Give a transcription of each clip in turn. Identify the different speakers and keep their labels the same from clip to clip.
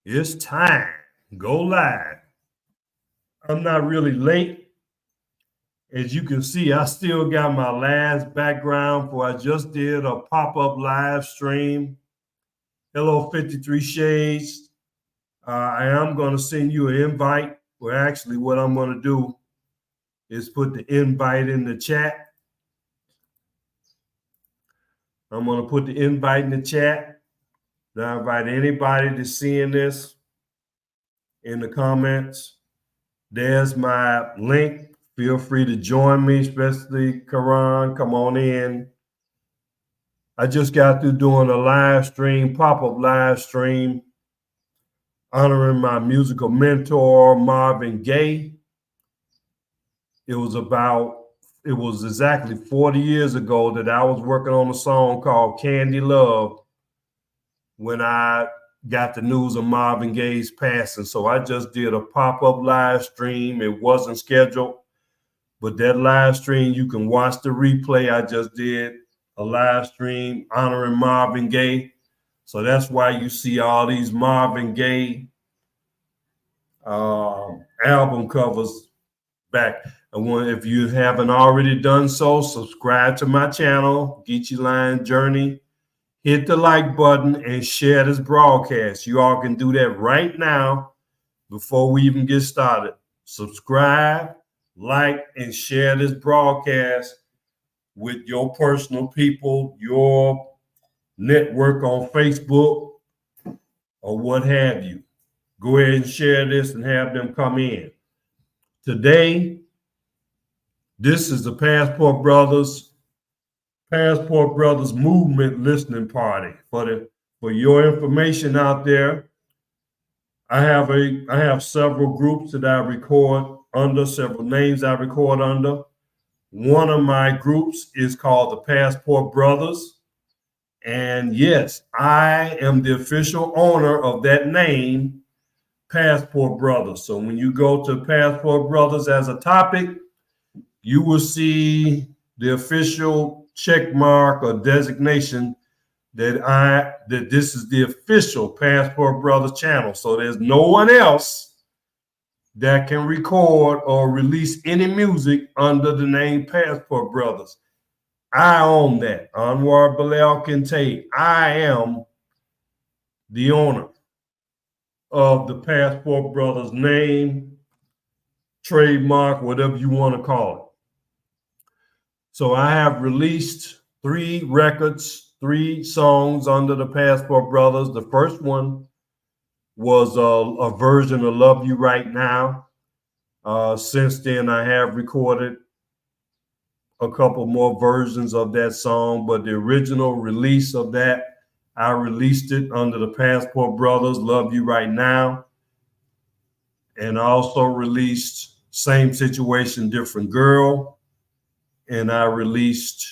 Speaker 1: It's time. Go live. I'm not really late. As you can see, I still got my last background for I just did a pop-up live stream. Hello, 53 Shades. I am going to send you an invite. Well, actually, what I'm going to do is put the invite in the chat. I'm going to put the invite in the chat. Now, I invite anybody that's seeing this in the comments. There's my link. Feel free to join me, especially Karan. Come on in. I just got through doing a live stream, pop-up live stream, honoring my musical mentor, Marvin Gaye. It was exactly 40 years ago that I was working on a song called Candy Love when I got the news of Marvin Gaye's passing. So I just did a pop-up live stream. It wasn't scheduled, but that live stream, you can watch the replay. I just did a live stream honoring Marvin Gaye. So that's why you see all these Marvin Gaye album covers back. And if you haven't already done so, subscribe to my channel, Geechee Lion Journey. Hit the like button and share this broadcast. You all can do that right now before we even get started. Subscribe, like, and share this broadcast with your personal people, your network on Facebook, or what have you. Go ahead and share this and have them come in. Today, this is the Passport Brothers Movement listening party. For your information out there, I have several groups that I record under, several names I record under. One of my groups is called the Passport Brothers. And yes, I am the official owner of that name, Passport Brothers. So when you go to Passport Brothers as a topic, you will see the official check mark or designation that this is the official Passport Brothers channel. So there's no one else that can record or release any music under the name Passport Brothers. I own that. Anwar Bilal Kinte. I am the owner of the Passport Brothers name, trademark, whatever you want to call it. So I have released 3 records, 3 songs under the Passport Brothers. The first one was a version of Love You Right Now. Since then, I have recorded a couple more versions of that song, but the original release of that, I released it under the Passport Brothers, Love You Right Now. And I also released Same Situation, Different Girl. And I released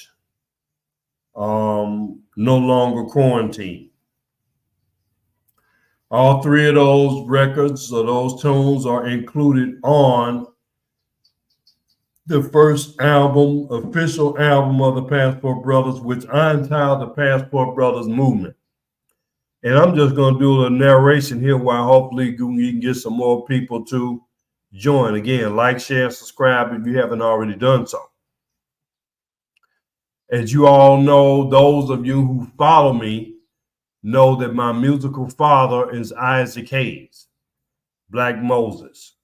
Speaker 1: No Longer Quarantine. All 3 of those records or those tunes are included on the first album, official album of the Passport Brothers, which I entitled the Passport Brothers Movement. And I'm just going to do a narration here while hopefully you can get some more people to join. Again, like, share, subscribe if you haven't already done so. As you all know, those of you who follow me know that my musical father is Isaac Hayes, Black Moses.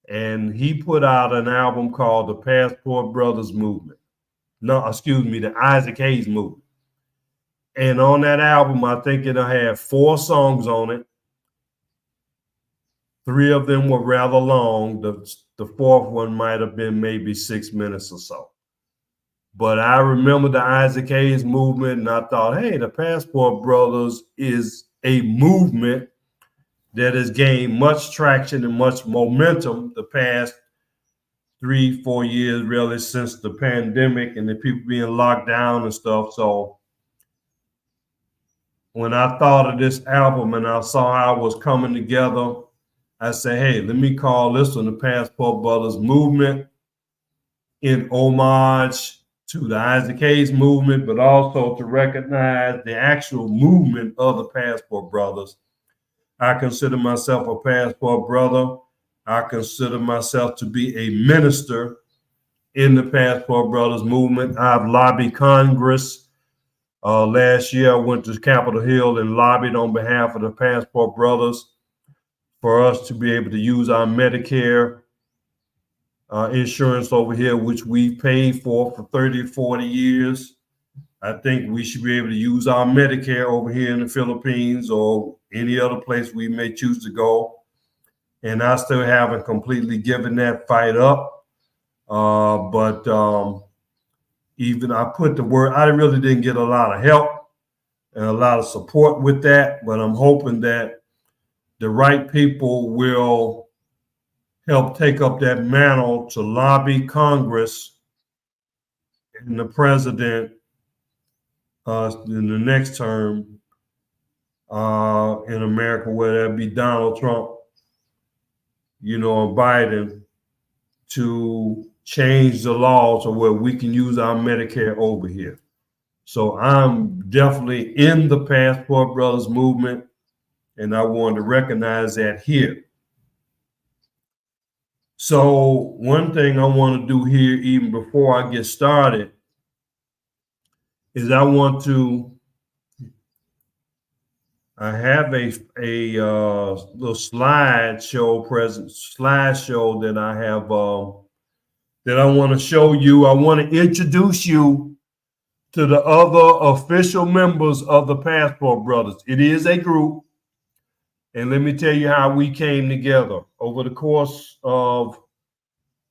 Speaker 1: And he put out an album called the Passport Brothers Movement. The Isaac Hayes Movement. And on that album, I think it'll have 4 songs on it. 3 of them were rather long. The 4th one might have been maybe 6 minutes or so. But I remember the Isaac Hayes Movement, and I thought, hey, the Passport Brothers is a movement that has gained much traction and much momentum the past 3-4 years, really, since the pandemic and the people being locked down and stuff. So when I thought of this album and I saw how it was coming together, I said, hey, let me call this one the Passport Brothers Movement in homage to the Isaac Hayes movement, but also to recognize the actual movement of the Passport Brothers. I consider myself a passport brother. I consider myself to be a minister in the Passport Brothers movement. I've lobbied Congress. Last year, I went to Capitol Hill and lobbied on behalf of the Passport Brothers for us to be able to use our Medicare insurance over here, which we paid for 30, 40 years. I think we should be able to use our Medicare over here in the Philippines or any other place we may choose to go. And I still haven't completely given that fight up. But even I put the word, I really didn't get a lot of help and a lot of support with that, but I'm hoping that the right people will help take up that mantle to lobby Congress and the president in the next term in America, whether that be Donald Trump, or Biden, to change the law to where we can use our Medicare over here. So I'm definitely in the Passport Brothers movement, and I wanted to recognize that here. So one thing I want to do here, even before I get started, is I have a little slideshow that I have that I want to show you. I want to introduce you to the other official members of the Passport Brothers. It is a group, and let me tell you how we came together. Over the course of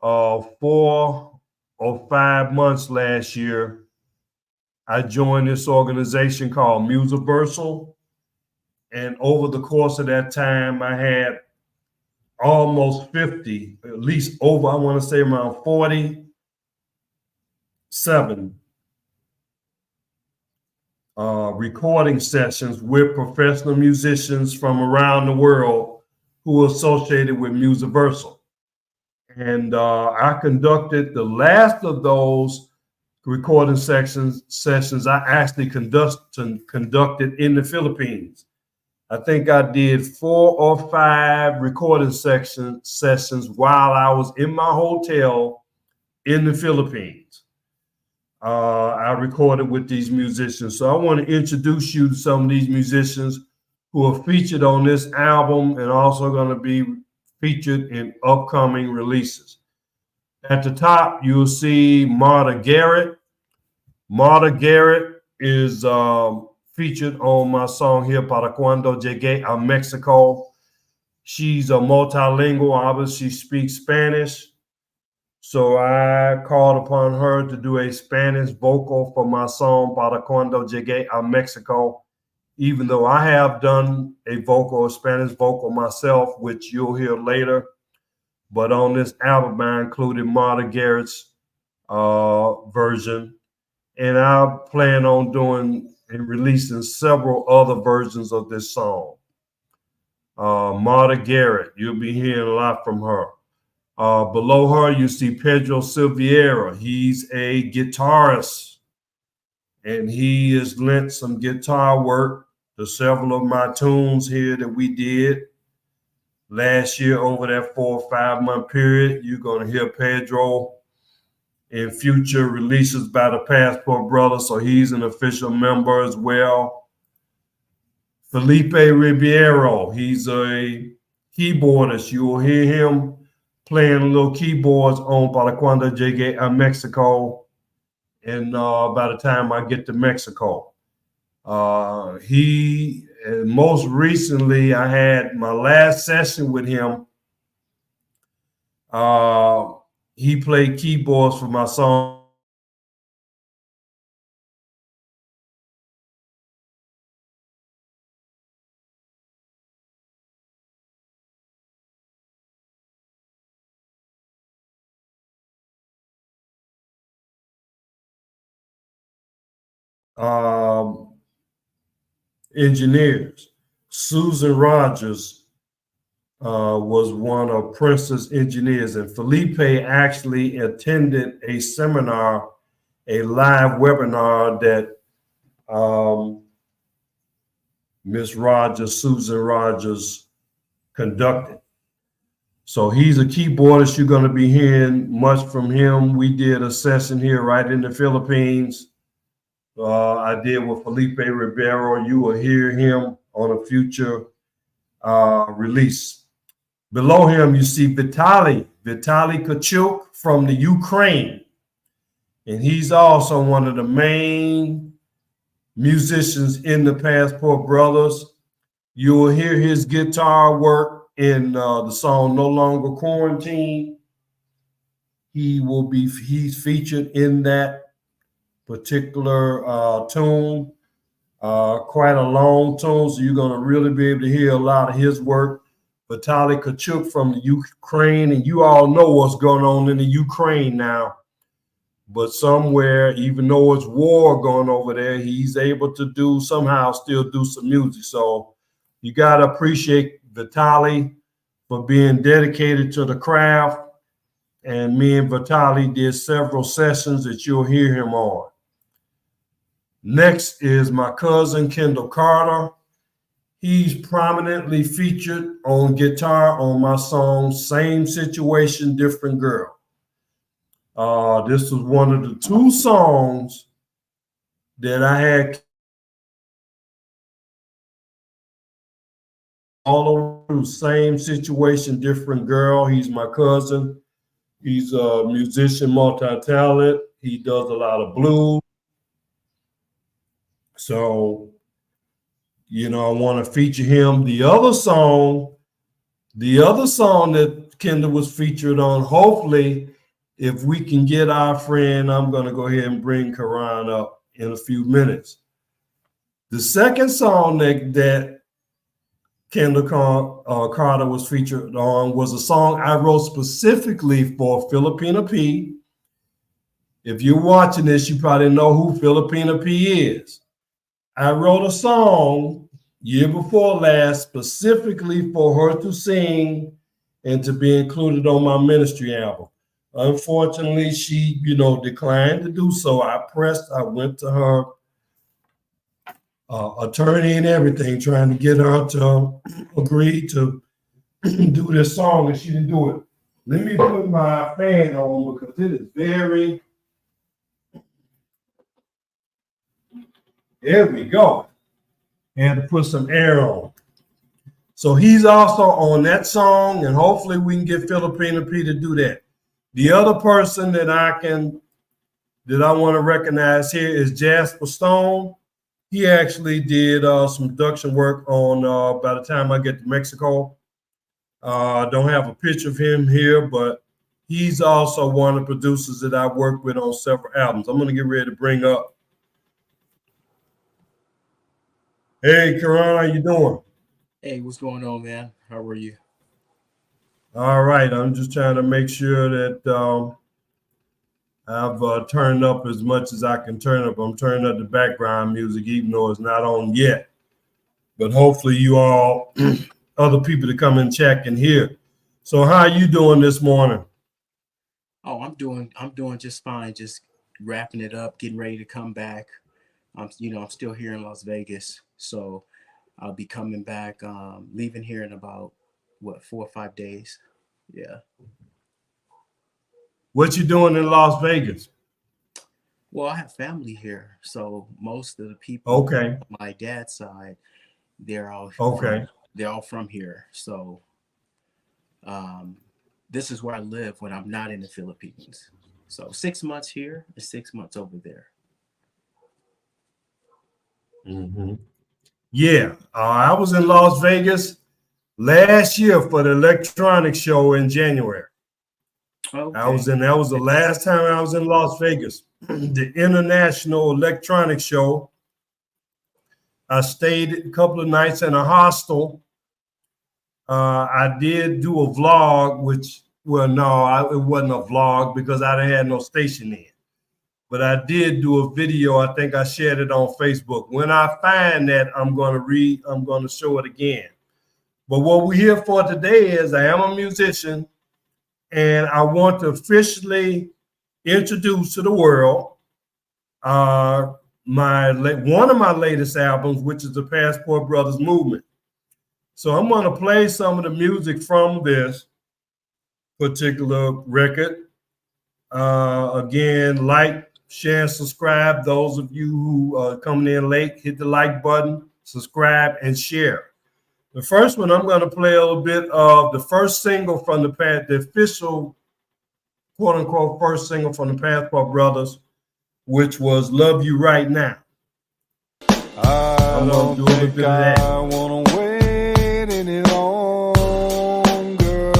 Speaker 1: 4 or 5 months last year, I joined this organization called Musiversal. And over the course of that time, I had almost 50, at least over, I want to say around 47 recording sessions with professional musicians from around the world who are associated with Musiversal. And I conducted the last of those recording sessions I actually conducted in the Philippines. I think I did 4 or 5 recording sessions while I was in my hotel in the Philippines. I recorded with these musicians. So I want to introduce you to some of these musicians who are featured on this album and also going to be featured in upcoming releases. At the top, you'll see Marta Garrett. Marta Garrett is featured on my song here, Para Cuando Llegué a Mexico. She's a multilingual, obviously she speaks Spanish. So I called upon her to do a Spanish vocal for my song, Para Cuando Llegué a Mexico, even though I have done a Spanish vocal myself, which you'll hear later. But on this album, I included Marta Garrett's version. And I plan on doing and releasing several other versions of this song. Marta Garrett, you'll be hearing a lot from her. Below her, you see Pedro Silveira. He's a guitarist, and he has lent some guitar work to several of my tunes here that we did last year over that 4 or 5 month period. You're going to hear Pedro in future releases by the Passport Brothers, so he's an official member as well. Felipe Ribeiro, he's a keyboardist. You will hear him playing little keyboards on Para Cuando Llegué a Mexico, and by the time I get to Mexico. Most recently, I had my last session with him. He played keyboards for my song. Engineers. Susan Rogers was one of Prince's engineers, and Felipe actually attended a seminar, a live webinar that Miss Rogers, Susan Rogers, conducted. So he's a keyboardist. You're going to be hearing much from him. We did a session here right in the Philippines. I did with Felipe Ribeiro. You will hear him on a future release. Below him, you see Vitaly Kachuk from the Ukraine. And he's also one of the main musicians in the Passport Brothers. You will hear his guitar work in the song No Longer Quarantine. He's featured in that particular tune, quite a long tune, so you're going to really be able to hear a lot of his work. Vitaly Kachuk from the Ukraine, and you all know what's going on in the Ukraine now. But somewhere, even though it's war going over there, he's able to somehow still do some music. So you got to appreciate Vitaly for being dedicated to the craft. And me and Vitaly did several sessions that you'll hear him on. Next is my cousin, Kendall Carter. He's prominently featured on guitar on my song, Same Situation, Different Girl. This was one of the 2 songs that I had all over. Same Situation, Different Girl. He's my cousin. He's a musician, multi-talent. He does a lot of blues. So, I want to feature him. The other song that Kendall was featured on, hopefully, if we can get our friend, I'm going to go ahead and bring Karan up in a few minutes. The second song that Kendall Carter was featured on was a song I wrote specifically for Filipina P. If you're watching this, you probably know who Filipina P is. I wrote a song year before last specifically for her to sing and to be included on my ministry album. Unfortunately, she, declined to do so. I went to her attorney and everything, trying to get her to agree to do this song, and she didn't do it. Let me put my fan on because it is very... There we go. And to put some air on. So he's also on that song, and hopefully we can get Filipina P to do that. The other person that I want to recognize here is Jasper Stone. He actually did some production work on by the time I get to Mexico. I don't have a picture of him here, but he's also one of the producers that I worked with on several albums. I'm going to get ready to bring up. Hey, Karan, how you doing?
Speaker 2: Hey, what's going on, man? How are you?
Speaker 1: All right. I'm just trying to make sure that I've turned up as much as I can turn up. I'm turning up the background music, even though it's not on yet. But hopefully you all, other people to come and check and hear. So how are you doing this morning?
Speaker 2: Oh, I'm doing just fine. Just wrapping it up, getting ready to come back. I'm still here in Las Vegas, so I'll be coming back, leaving here in about 4 or 5 days. Yeah.
Speaker 1: What you doing in Las Vegas?
Speaker 2: Well, I have family here, so most of the people
Speaker 1: Okay.
Speaker 2: on my dad's side, they're all from here. So this is where I live when I'm not in the Philippines. So 6 months here and 6 months over there.
Speaker 1: Mm-hmm. Yeah, I was in Las Vegas last year for the electronics show in January. Okay. That was the last time I was in Las Vegas, the International Electronics Show. I stayed a couple of nights in a hostel. I did do a vlog, it wasn't a vlog because I didn't have no station in. But I did do a video. I think I shared it on Facebook. When I find that, I'm going to show it again. But what we're here for today is I am a musician, and I want to officially introduce to the world one of my latest albums, which is the Passport Brothers Movement. So I'm going to play some of the music from this particular record. Again, like, share, and subscribe. Those of you who are coming in late, hit the like button, subscribe, and share. The first one, I'm going to play a little bit of the first single from the official, quote unquote, first single from the Passport Brothers, which was Love You Right Now. I'm going to do a little bit of that.
Speaker 3: I want to wait any longer.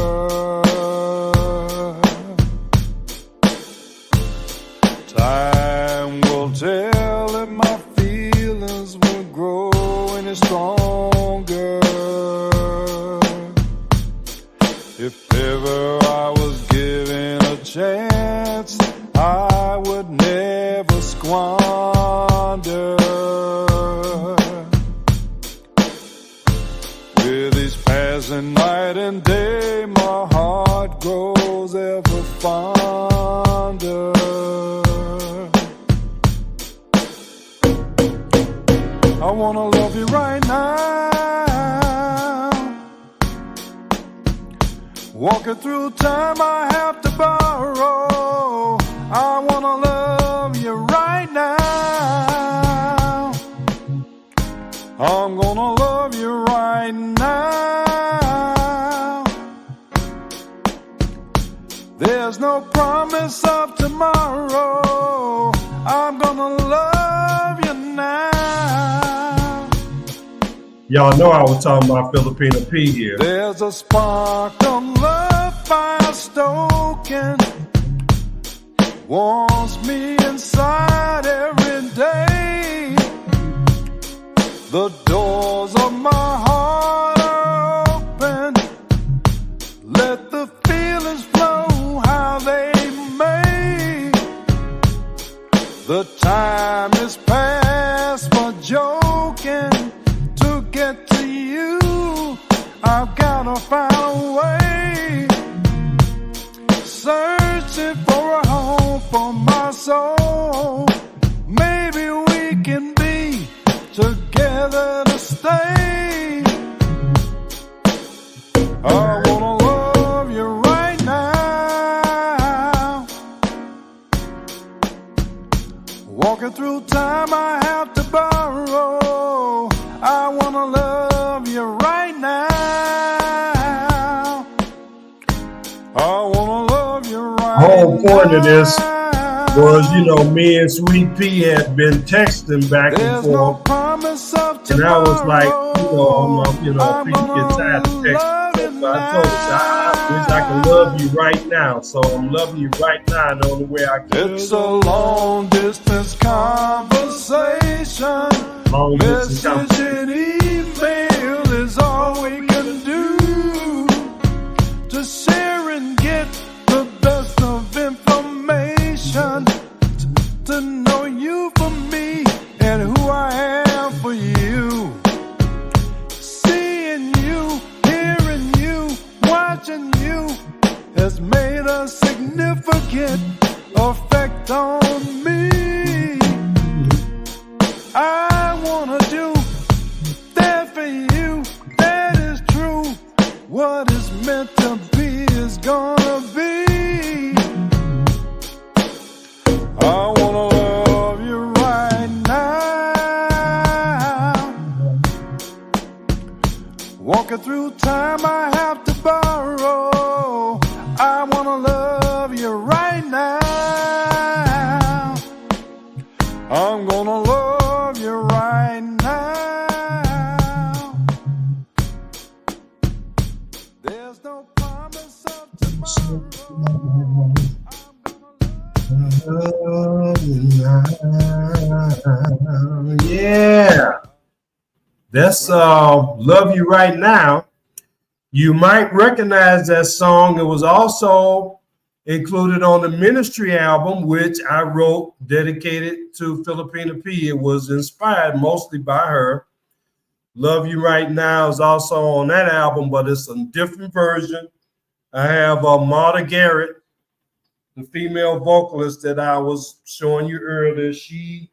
Speaker 3: Time will tell if my feelings will grow any stronger. If ever I was given a chance, I would never squander. With each passing night and day, my heart grows ever fonder. I wanna love you right now. Walking through time I have to borrow. I wanna love you right now. I'm gonna love you right now. There's no promise of tomorrow. I'm gonna love you now.
Speaker 1: Y'all know I was talking about Filipina P here.
Speaker 3: There's a spark of love fire stoking, warms me inside every day. The doors of my heart are open. Let the feelings flow how they may. The time is past for joking. To get to you, I've gotta find a way. Searching for a home for my soul. Maybe we can be together to stay. I wanna love you right now. Walking through time I have to borrow. I wanna love you right now. I wanna love you right now.
Speaker 1: The whole point of this was, you know, me and Sweet Pea had been texting back and
Speaker 3: There's no
Speaker 1: forth.
Speaker 3: promise of
Speaker 1: And I was like,
Speaker 3: tomorrow.
Speaker 1: Pete gets tired of texting. So I told her, I wish I could love you right now. So I'm loving you right now. The only way I can.
Speaker 3: It's a long distance conversation.
Speaker 1: Long distance
Speaker 3: Message and email is all we can do to share and get the best of information. To know you for me and who I am for you. Seeing you, hearing you, watching you has made a significant effect on me. I wanna do that for you, that is true. What is meant to be is gonna be. I wanna love you right now. Walking through time I have to borrow. I wanna love you right now. I'm gonna love you right now. There's no promise of tomorrow.
Speaker 1: Yeah. That's Love You Right Now. You might recognize that song. It was also included on the Ministry album, which I wrote dedicated to Filipina P. It was inspired mostly by her. Love You Right Now is also on that album, but it's a different version. I have Marta Garrett, the female vocalist that I was showing you earlier. She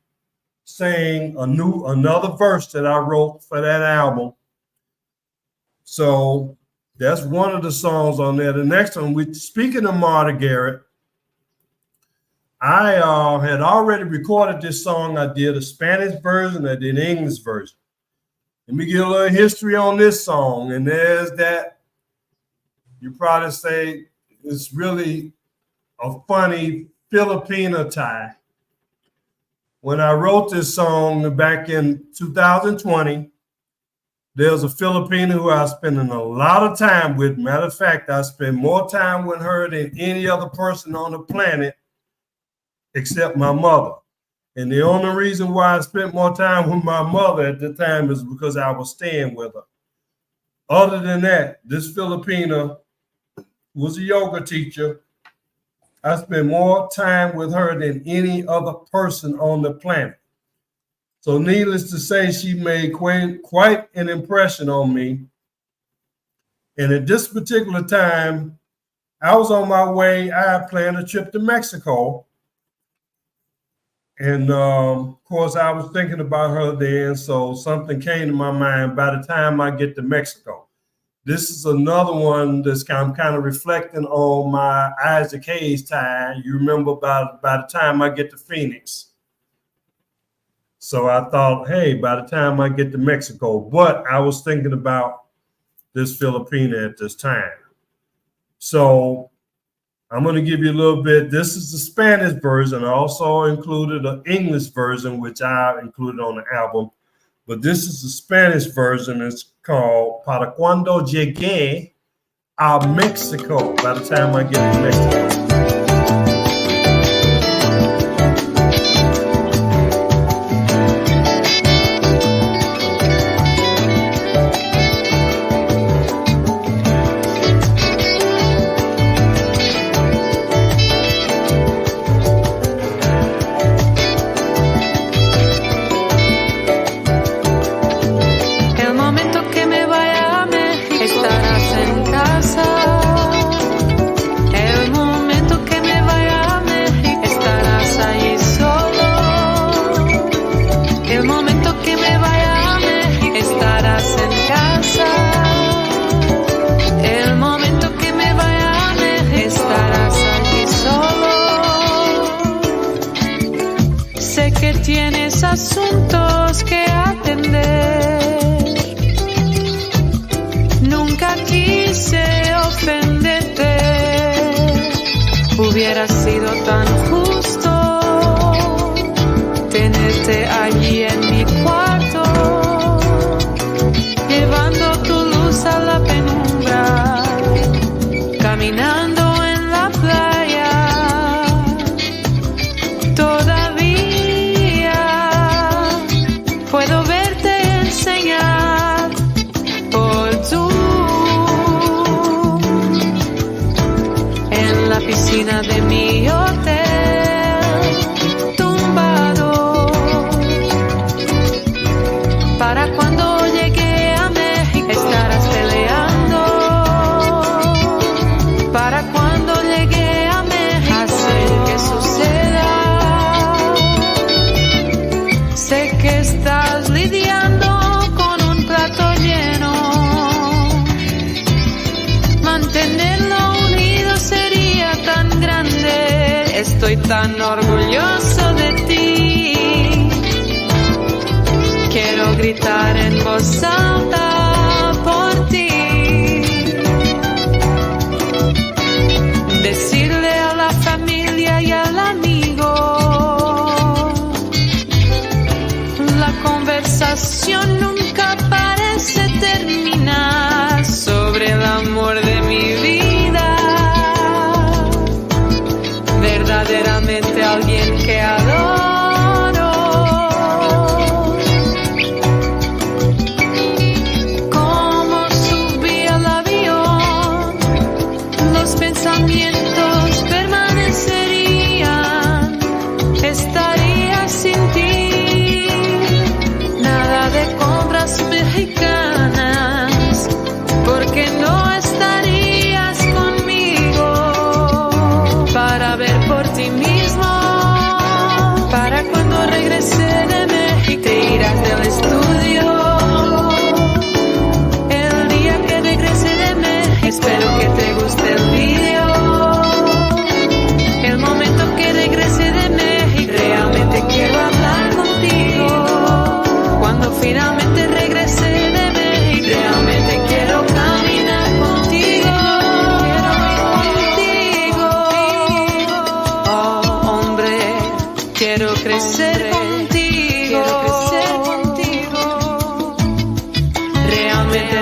Speaker 1: sang another verse that I wrote for that album. So that's one of the songs on there. The next one, speaking of Martha Garrett, I had already recorded this song. I did a Spanish version, I did an English version. Let me give a little history on this song. And there's that, you probably say it's really a funny Filipina tie. When I wrote this song back in 2020, there's a Filipina who I spending a lot of time with. Matter of fact, I spend more time with her than any other person on the planet except my mother. And the only reason why I spent more time with my mother at the time is because I was staying with her. Other than that, this Filipina was a yoga teacher. I spent more time with her than any other person on the planet. So needless to say, she made quite an impression on me. And at this particular time, I was on my way. I had planned a trip to Mexico. And of course, I was thinking about her then. So something came to my mind by the time I get to Mexico. This is another one that's I'm kind of reflecting on my Isaac Hayes time. You remember by the time I get to Phoenix. So I thought, hey, by the time I get to Mexico, but I was thinking about this Filipina at this time. So I'm going to give you a little bit. This is the Spanish version. I also included an English version, which I included on the album. But this is the Spanish version. It's called Para Cuando Llegué a Mexico, by the time I get to Mexico.
Speaker 4: Asuntos que atender. Nunca quise ofenderte. Hubiera sido tan justo tenerte allí en mi cuarto, llevando tu luz a la penumbra, caminando en la playa. Puedo verte enseñar por Zoom en la piscina de mi hotel, tumbado. Para cuando llegue a México estarás peleando. Para cuando llegue a México hacer que suceda. Sé que estás lidiando con un plato lleno. Mantenerlo unido sería tan grande. Estoy tan orgulloso de ti. Quiero gritar en voz alta por ti. Decirle a la familia y al amigo. La conversación nunca parece terminar sobre el amor de mi vida. Verdaderamente alguien que adoro. Como subí al avión, los pensamientos permanecerían. Estaría sin ti. Nada de compra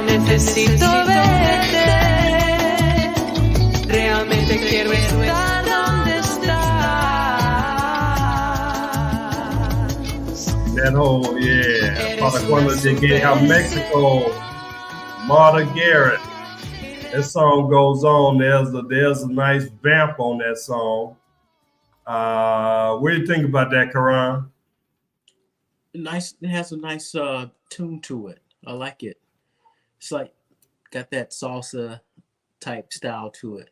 Speaker 4: necesito verte. Realmente quiero estar donde estás.
Speaker 1: That whole, yeah. Para cuando llegué a Mexico, Marta Garrett. That song goes on. There's a nice vamp on that song. What do you think about that, Karan?
Speaker 2: Nice. It has a nice tune to it. I like it. It's like got that salsa type style to it.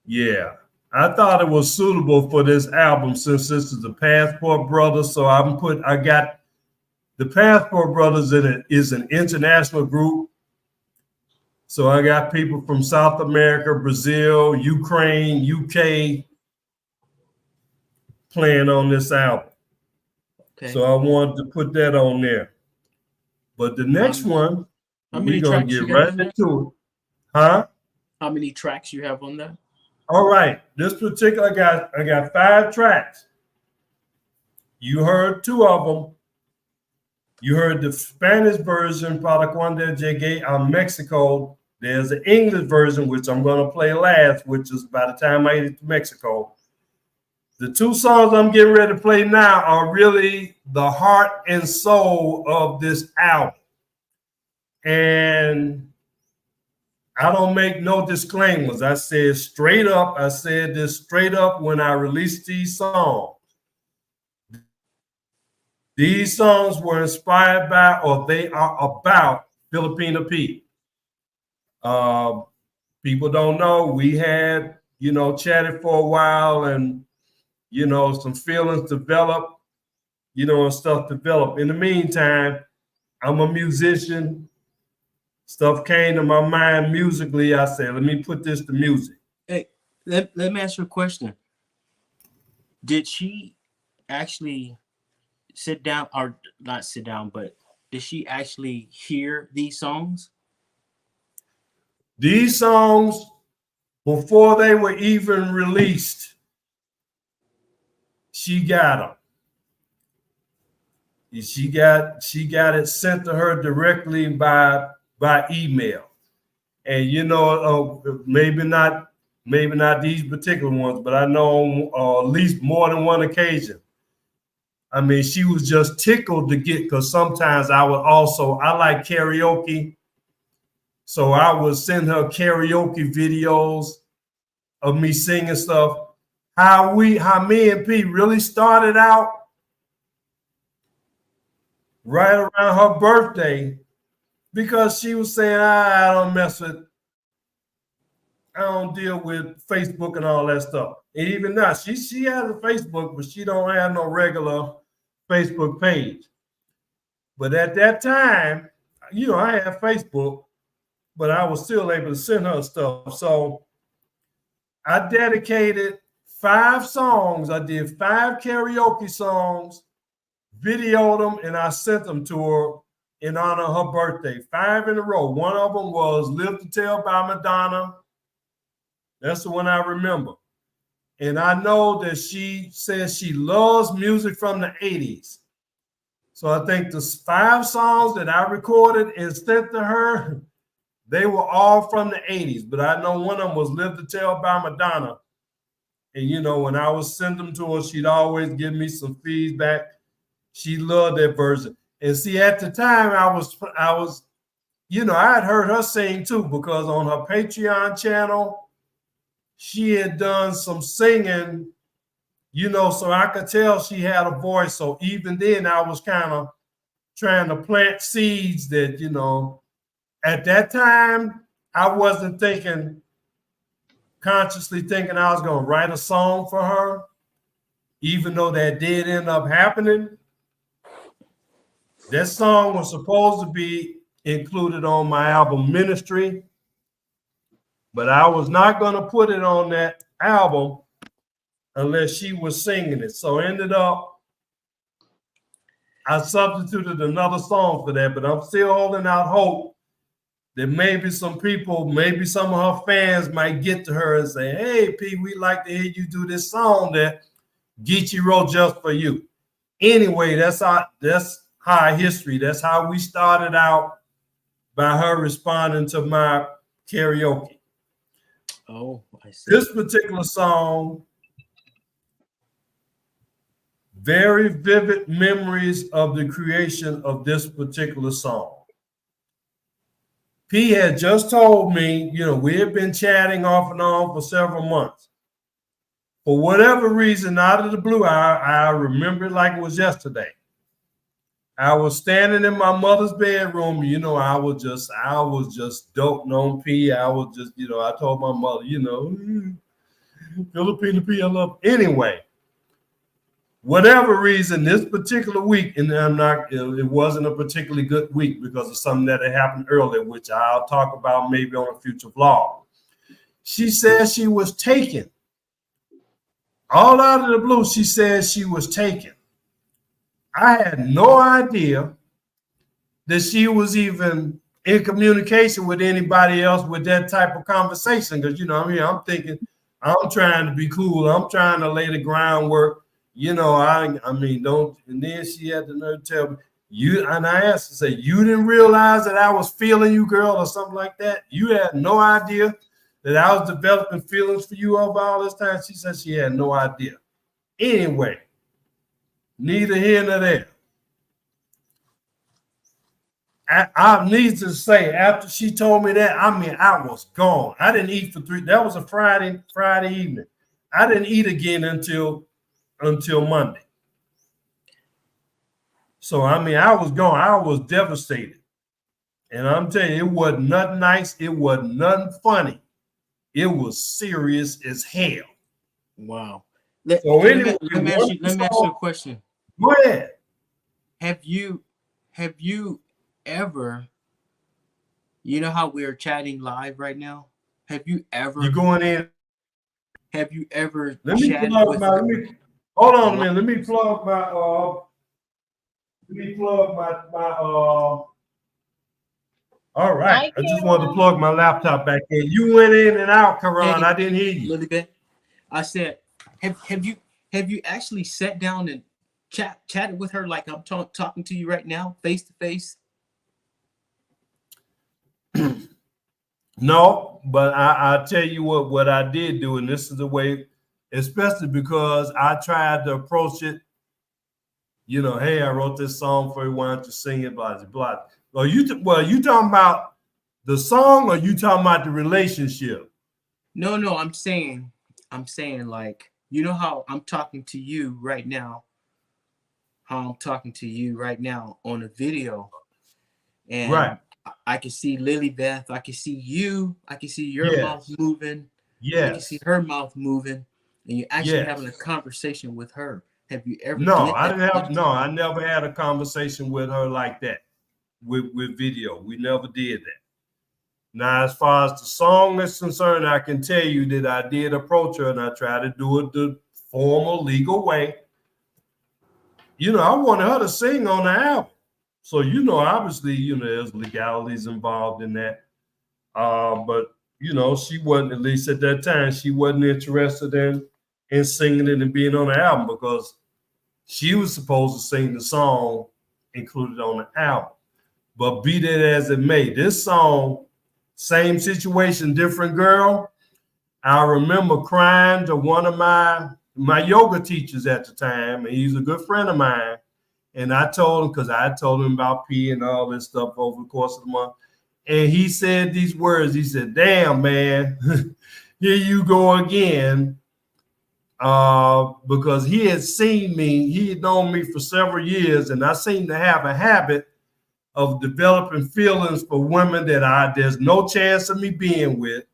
Speaker 1: Yeah, I thought it was suitable for this album since this is the Passport Brothers. So I got the Passport Brothers in it is an international group. So I got people from South America, Brazil, Ukraine, UK playing on this album.
Speaker 2: Okay.
Speaker 1: So I wanted to put that on there. But the next one,
Speaker 2: how many
Speaker 1: we're going
Speaker 2: tracks
Speaker 1: to
Speaker 2: you
Speaker 1: get
Speaker 2: got
Speaker 1: right
Speaker 2: on there?
Speaker 1: into it. Huh?
Speaker 2: How many tracks you have on there?
Speaker 1: All right. This particular I got 5 tracks. You heard 2 of them. You heard the Spanish version, Para Cuando Llegué a Mexico. There's an English version, which I'm going to play last, which is by the time I get to Mexico. The 2 songs I'm getting ready to play now are really the heart and soul of this album. And I don't make no disclaimers. I said this straight up when I released these songs. These songs were inspired by, or they are about, Filipina Pete. People don't know, we had, chatted for a while and, some feelings developed, and stuff developed. In the meantime, I'm a musician. Stuff came to my mind musically. I said, let me put this to music.
Speaker 2: Hey, let me ask you a question. Did she actually sit down, or not sit down, but did she actually hear these songs?
Speaker 1: These songs, before they were even released, she got them. She got it sent to her directly by email. And maybe not these particular ones, but I know on at least more than one occasion. I mean, she was just tickled to get, because sometimes I like karaoke. So I would send her karaoke videos of me singing stuff. How me and P really started out right around her birthday, because she was saying, I don't deal with Facebook and all that stuff. And even now, she has a Facebook, but she don't have no regular Facebook page. But at that time, I had Facebook, but I was still able to send her stuff. So I dedicated 5 songs. I did 5 karaoke songs, videoed them, and I sent them to her in honor of her birthday. 5 in a row. One of them was Live to Tell by Madonna. That's the one I remember. And I know that she says she loves music from the 80s. So I think the 5 songs that I recorded and sent to her, they were all from the 80s. But I know one of them was Live to Tell by Madonna. And, when I would send them to her, she'd always give me some feedback. She loved that version. And see, at the time, I was, I had heard her sing too, because on her Patreon channel, she had done some singing, so I could tell she had a voice. So even then, I was kind of trying to plant seeds that, at that time, I wasn't consciously thinking I was going to write a song for her, even though that did end up happening. That song was supposed to be included on my album Ministry, but I was not going to put it on that album unless she was singing it. So ended up, I substituted another song for that, but I'm still holding out hope that maybe some people, maybe some of her fans might get to her and say, hey, P, we'd like to hear you do this song that Geechee wrote just for you. Anyway, that's our history. That's how we started out by her responding to my karaoke.
Speaker 2: Oh, I see.
Speaker 1: This particular song, very vivid memories of the creation of this particular song. P had just told me, we had been chatting off and on for several months. For whatever reason, out of the blue, I remember it like it was yesterday. I was standing in my mother's bedroom. I was just doting on P. I was just, I told my mother, Filipino P, I love. Anyway, whatever reason, this particular week, and it wasn't a particularly good week because of something that had happened earlier, which I'll talk about maybe on a future vlog. She said she was taken. All out of the blue, she said she was taken. I had no idea that she was even in communication with anybody else with that type of conversation. Because, I'm thinking, I'm trying to be cool. I'm trying to lay the groundwork. Don't. And then she had the nerve to tell me, and I asked her, say, you didn't realize that I was feeling you, girl, or something like that? You had no idea that I was developing feelings for you over all this time? She said she had no idea. Anyway, neither here nor there. I need to say, after she told me that, I was gone. I didn't eat for that was a Friday evening. I didn't eat again until Monday. So, I was gone. I was devastated. And I'm telling you, it wasn't nothing nice. It wasn't nothing funny. It was serious as hell.
Speaker 2: Wow.
Speaker 1: Let me
Speaker 2: ask you a question.
Speaker 1: Go ahead.
Speaker 2: Have you ever, how we're chatting live right now? Have you ever?
Speaker 1: You going in?
Speaker 2: Have you ever?
Speaker 1: Let me plug hold on a minute. Let me plug my. All right. I just wanted to plug my laptop back in. You went in and out, Karan. I didn't hear you.
Speaker 2: A little bit. I said, have you actually sat down and chatted with her like I'm talking to you right now, face to face?
Speaker 1: No, but I tell you what I did do, and this is the way, especially because I tried to approach it. Hey, I wrote this song for you. Why don't you sing it? Blah, blah. You talking about the song, or you talking about the relationship?
Speaker 2: No, I'm saying like, how I'm talking to you right now. How I'm talking to you right now on a video, and
Speaker 1: right.
Speaker 2: I can see Lily Beth. I can see you. I can see your mouth moving.
Speaker 1: Yes.
Speaker 2: I can see her mouth moving, and you're actually having a conversation with her. Have you ever?
Speaker 1: No, I didn't have. No, I never had a conversation with her like that with video. We never did that. Now, as far as the song is concerned, I can tell you that I did approach her, and I tried to do it the formal, legal way. I wanted her to sing on the album. So, obviously, there's legalities involved in that. But, she wasn't, at least at that time, she wasn't interested in singing it and being on the album, because she was supposed to sing the song included on the album. But be that as it may, this song, same situation, different girl. I remember crying to one of my yoga teachers at the time, and he's a good friend of mine. And I told him, because I told him about P and all this stuff over the course of the month. And he said these words. He said, damn, man, here you go again. Because he had seen me, he had known me for several years, and I seem to have a habit of developing feelings for women that there's no chance of me being with.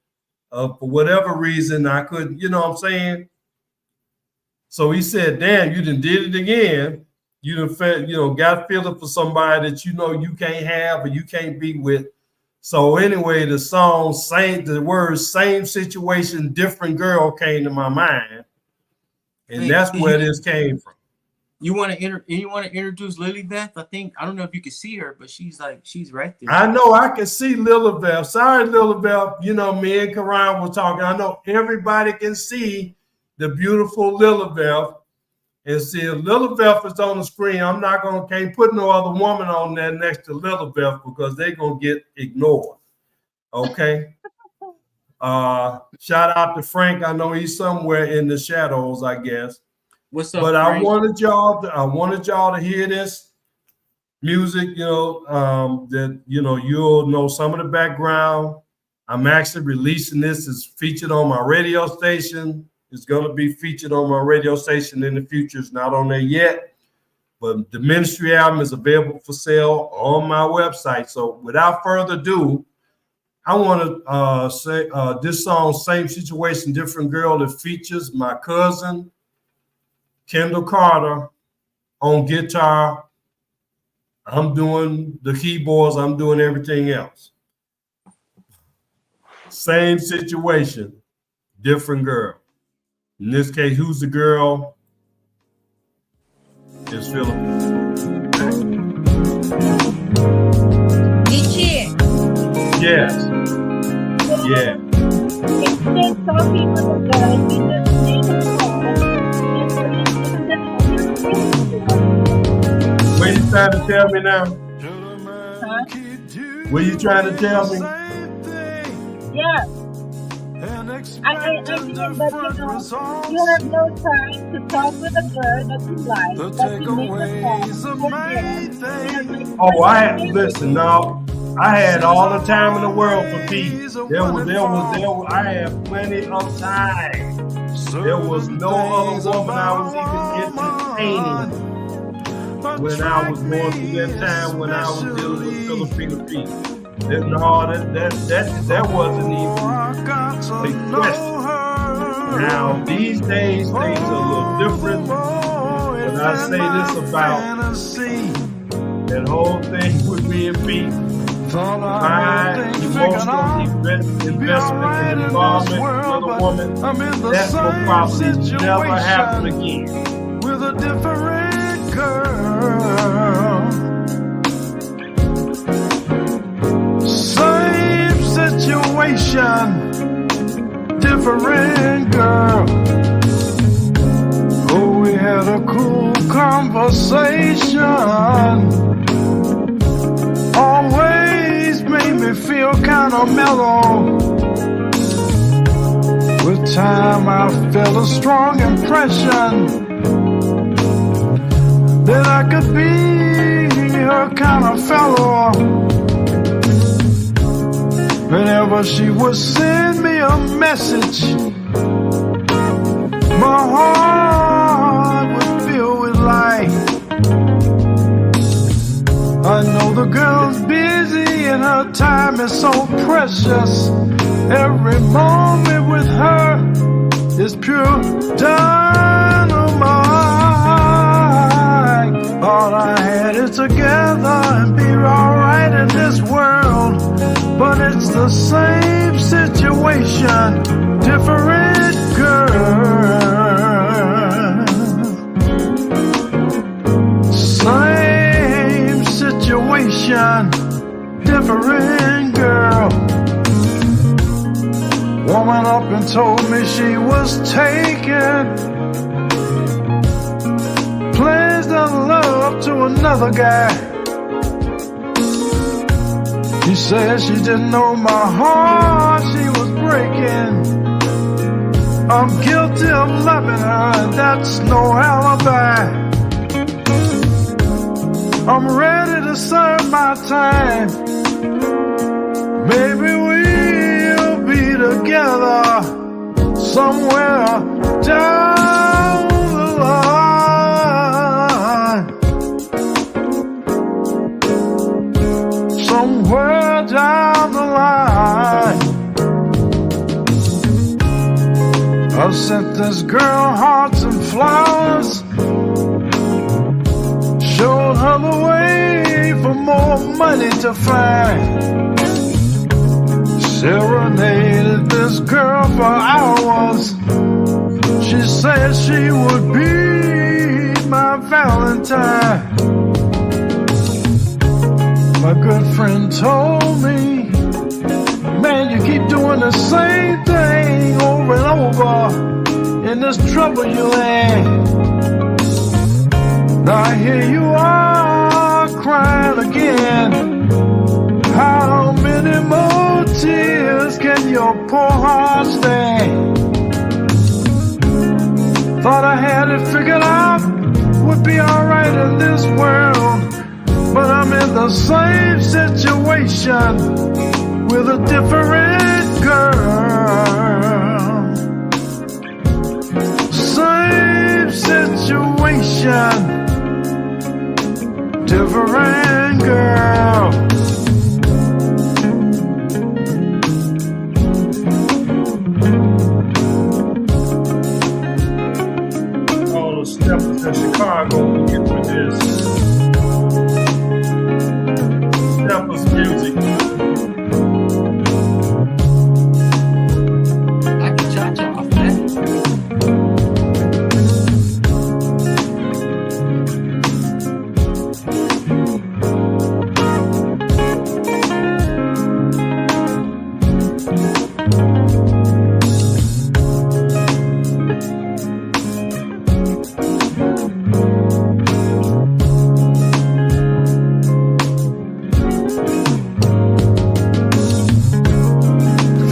Speaker 1: For whatever reason, I couldn't, you know what I'm saying? So he said, damn, you done did it again. You done got feeling for somebody that you can't have or you can't be with. So anyway, the song, the words, same situation, different girl came to my mind. And that's where this came from.
Speaker 2: You want to introduce Lily Beth? I don't know if you can see her, but she's right there.
Speaker 1: I know I can see Lily Beth. Sorry, Lily Beth. Me and Karan were talking. I know everybody can see the beautiful Lily Beth. And see, if Lilibeth is on the screen, I'm not can't put no other woman on there next to Lilibeth because they're gonna get ignored. Okay. Shout out to Frank. I know he's somewhere in the shadows, I guess.
Speaker 2: What's up,
Speaker 1: But
Speaker 2: Frank?
Speaker 1: I wanted y'all to hear this music, that you'll know some of the background. I'm actually releasing this. It's featured on my radio station. It's going to be featured on my radio station in the future. It's not on there yet, but the Ministry album is available for sale on my website. So without further ado, I want to say this song, Same Situation, Different Girl, that features my cousin, Kendall Carter, on guitar. I'm doing the keyboards. I'm doing everything else. Same situation, different girl. In this case, who's the girl? It's Philip. Yes. Yeah.
Speaker 5: Instead talking with the girl, you just make a call.
Speaker 1: What are you trying to tell me now?
Speaker 5: Huh?
Speaker 1: What are you trying to tell me?
Speaker 5: Yeah. I mean, but you have no time to talk with a girl that you like, but you make a call.
Speaker 1: Oh, listen, no. I had all the time in the world for peace. I had plenty of time. There was no other woman I was even entertaining when I was going through that time when I was dealing with Filipino people. That wasn't even a question. Now, these days, things are a little different. When I say this about that whole thing with me and Pete, my emotional investment and involvement with a woman, that will probably never happen again.
Speaker 3: With a different girl. Same situation, different girl. Oh, we had a cool conversation. Always made me feel kind of mellow. With time I felt a strong impression that I could be her kind of fellow. Whenever she would send me a message, my heart would fill with light. I know the girl's busy and her time is so precious. Every moment with her is pure dynamite. All I had is together and be alright in this world. But it's the same situation, different girl. Same situation, different girl. Woman up and told me she was taken, pledged her love to another guy. She said she didn't know my heart she was breaking. I'm guilty of loving her and that's no alibi. I'm ready to serve my time. Maybe we'll be together somewhere down the line. Somewhere down the line. I sent this girl hearts and flowers, showed her the way for more money to find. Serenaded this girl for hours. She said she would be my Valentine. My good friend told me, man, you keep doing the same thing over and over in this trouble you're in. Now here you are crying again. How many more tears can your poor heart stand? Thought I had it figured out, would be alright in this world, but I'm in the same situation with a different girl. Same situation, different girl.
Speaker 1: All the steppers in Chicago will get with this. Steppers music.
Speaker 2: I can charge you off that.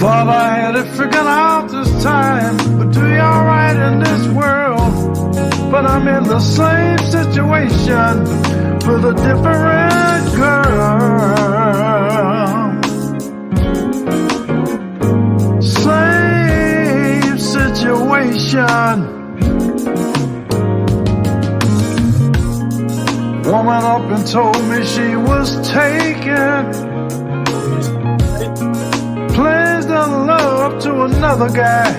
Speaker 3: Thought I had it figured out this time, but do you alright in this world? But I'm in the same situation with a different girl. Same situation. Woman up and told me she was taken. Pledged her love to another guy.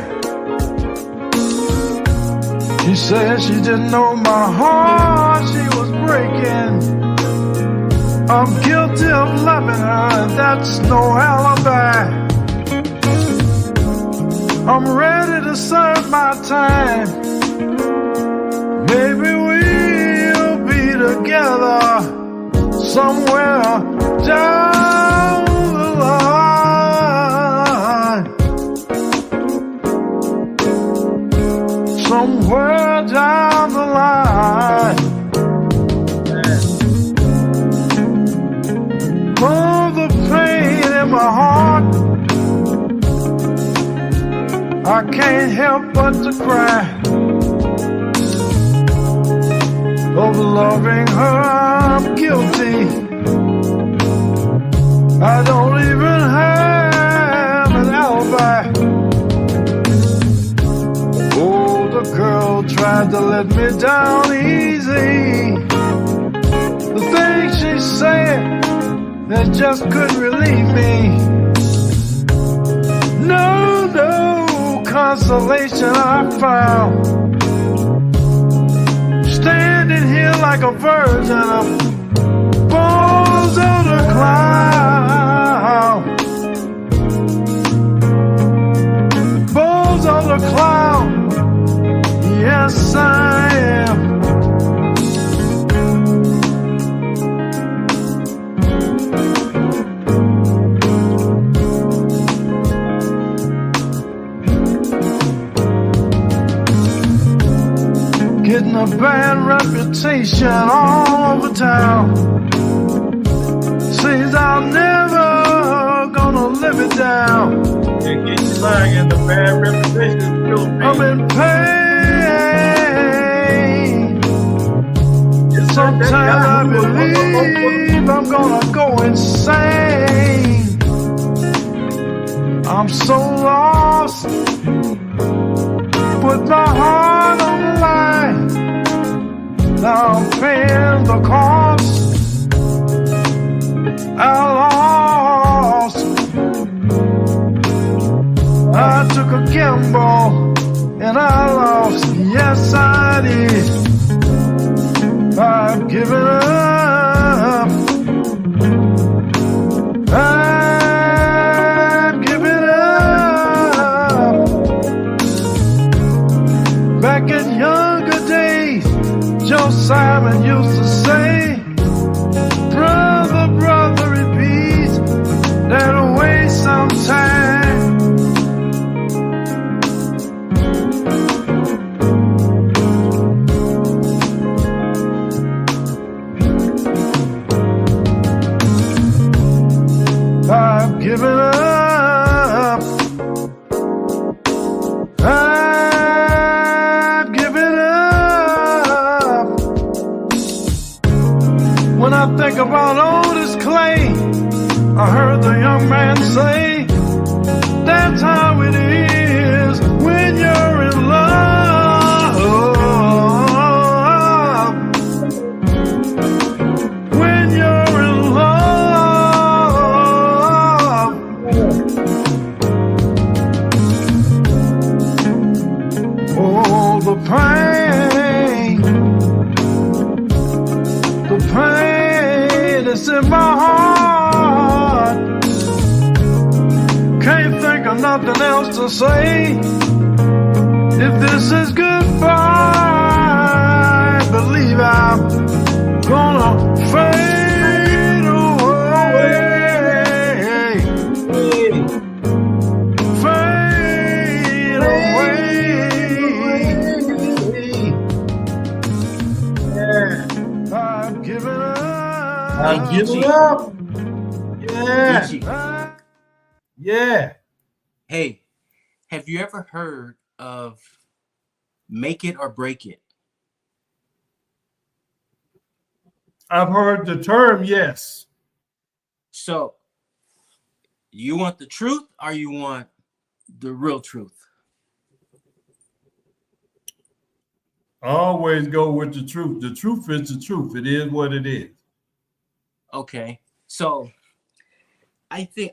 Speaker 3: She said she didn't know my heart she was breaking. I'm guilty of loving her and that's no alibi. I'm ready to serve my time. Maybe we'll be together somewhere down the line. Somewhere down the line. Oh, the pain in my heart, I can't help but to cry. Of loving her, I'm guilty. I don't even have an alibi. Oh, the girl tried to let me down easy. The things she said, that just couldn't relieve me. No, no consolation I found. Standing here like a virgin of balls on a cloud. Balls on a cloud. Yes, I am. Getting a bad reputation all over town. Seems I'm never gonna live it down.
Speaker 1: And get you lying in the bad reputation of
Speaker 3: I'm in pain. Sometimes I believe I'm gonna go insane. I'm so lost. Put my heart on the line. Now I'm paying the cost. I lost. I took a gamble and I lost. Yes, I did. I've given up. I've given up. Back in younger days, Joe Simon used to say, brother, brother, in peace, that'll waste some time. up. I'd give it up. When I think about Otis Clay, I heard the young man say, that's how it is when you're in love. When you're in love. Oh, the pain is in my heart. Can't think of nothing else to say. If this is goodbye, believe I'm gonna fade away. Fade away. I've given up.
Speaker 1: I give it up. Yeah.
Speaker 2: Richie,
Speaker 1: Yeah.
Speaker 2: hey, have you ever heard of Make It or Break It?
Speaker 1: I've heard the term, yes.
Speaker 2: So, you want the truth or you want the real truth?
Speaker 1: I always go with the truth. The truth is the truth. It is what it is.
Speaker 2: Okay. So, I think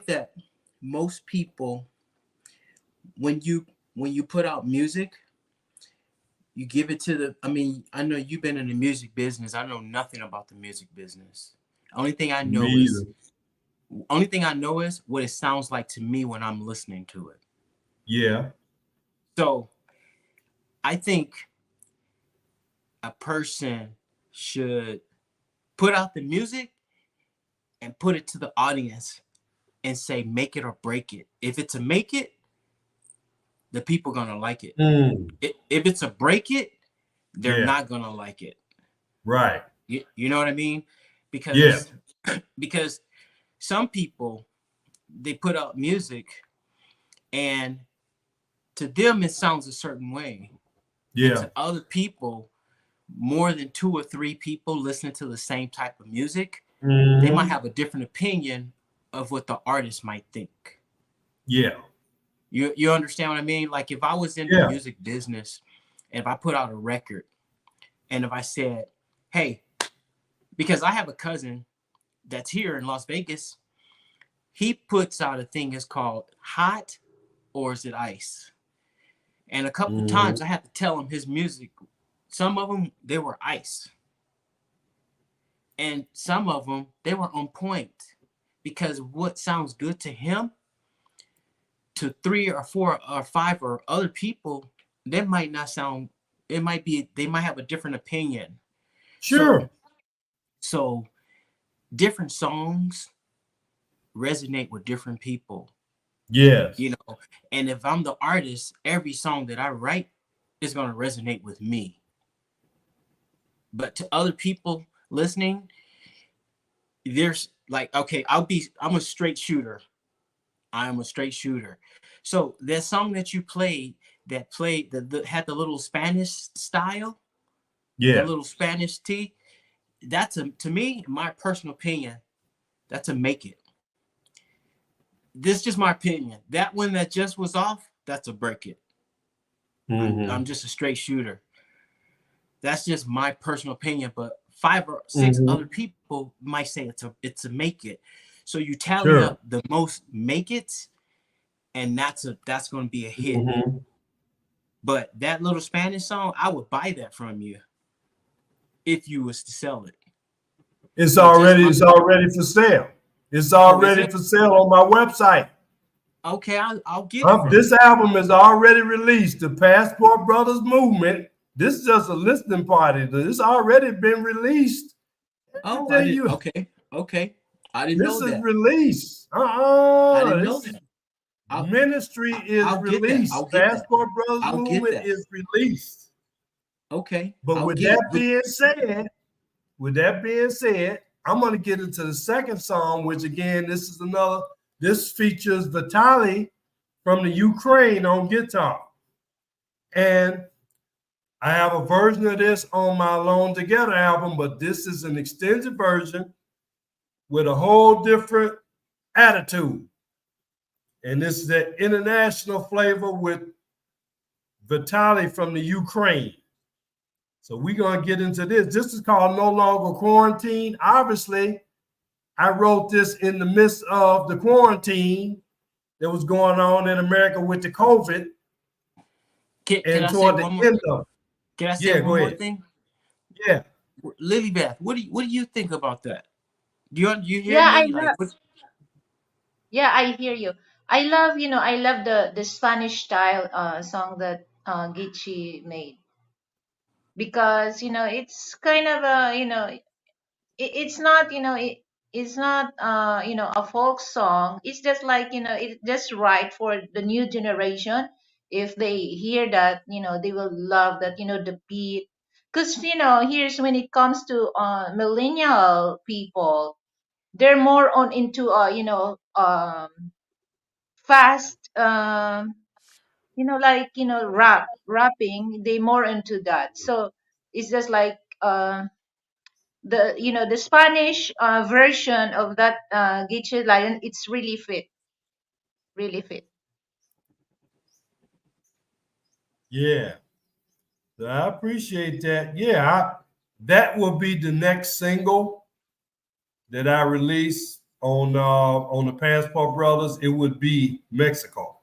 Speaker 2: that most people, when you put out music, you give it to I know you've been in the music business. I know nothing about the music business. Only thing I know is what it sounds like to me when I'm listening to it.
Speaker 1: Yeah.
Speaker 2: So I think a person should put out the music and put it to the audience and say, make it or break it. If it's a make it, the people are going to like it. If it's a break it, they're not going to like it.
Speaker 1: Right.
Speaker 2: You know what I mean? Because some people, they put out music and to them it sounds a certain way.
Speaker 1: Yeah.
Speaker 2: And to other people, more than 2 or 3 people listening to the same type of music, they might have a different opinion of what the artist might think.
Speaker 1: Yeah.
Speaker 2: You understand what I mean? Like if I was in the music business and if I put out a record and if I said, hey, because I have a cousin that's here in Las Vegas, he puts out a thing that's called Hot or Is It Ice? And a couple of times I had to tell him his music, some of them, they were ice. And some of them, they were on point because what sounds good to him, to 3 or 4 or 5 or other people, that might not sound, they might have a different opinion.
Speaker 1: Sure.
Speaker 2: So different songs resonate with different people.
Speaker 1: Yes.
Speaker 2: You know, and if I'm the artist, every song that I write is going to resonate with me. But to other people listening, there's like, okay, I'm a straight shooter. I am a straight shooter. So that song that you played that had the little Spanish style, the little Spanish T, that's to me, my personal opinion, that's a make it. This is just my opinion. That one that just was off, that's a break it. I'm just a straight shooter. That's just my personal opinion, but 5 or 6 other people might say it's a make it. So you tally up the most make it, and that's going to be a hit. But that little Spanish song, I would buy that from you if you was to sell it.
Speaker 1: It's already for sale. It's already for sale on my website.
Speaker 2: Okay, I'll get it.
Speaker 1: This album is already released. The Passport Brothers Movement. This is just a listening party. It's already been released.
Speaker 2: Oh, okay. I didn't know that.
Speaker 1: This is released.
Speaker 2: I didn't know that.
Speaker 1: Ministry is released. Passport Brothers Movement is released.
Speaker 2: Okay.
Speaker 1: But with that being said, I'm going to get into the second song, which again, this features Vitaly from the Ukraine on guitar. And I have a version of this on my Alone Together album, but this is an extended version with a whole different attitude. And this is that international flavor with Vitaly from the Ukraine. So we're going to get into this. This is called No Longer Quarantine. Obviously, I wrote this in the midst of the quarantine that was going on in America with the COVID.
Speaker 2: Can I say one more thing?
Speaker 1: Yeah.
Speaker 2: Lily Beth, what do you think about that? Do you hear
Speaker 5: Yeah,
Speaker 2: me?
Speaker 5: Yeah, I hear you. I love the Spanish style song that Geechee made, because it's kind of it's not it's not a folk song. It's just like it's just right for the new generation. If they hear that, they will love that, the beat. Because here's when it comes to millennial people, they're more on into fast rapping. They more into that. So it's just like the Spanish version of that Geechee Lion. It's really fit, really fit.
Speaker 1: Yeah. So I appreciate that. Yeah, that will be the next single that I release on the Passport Brothers. It would be Mexico,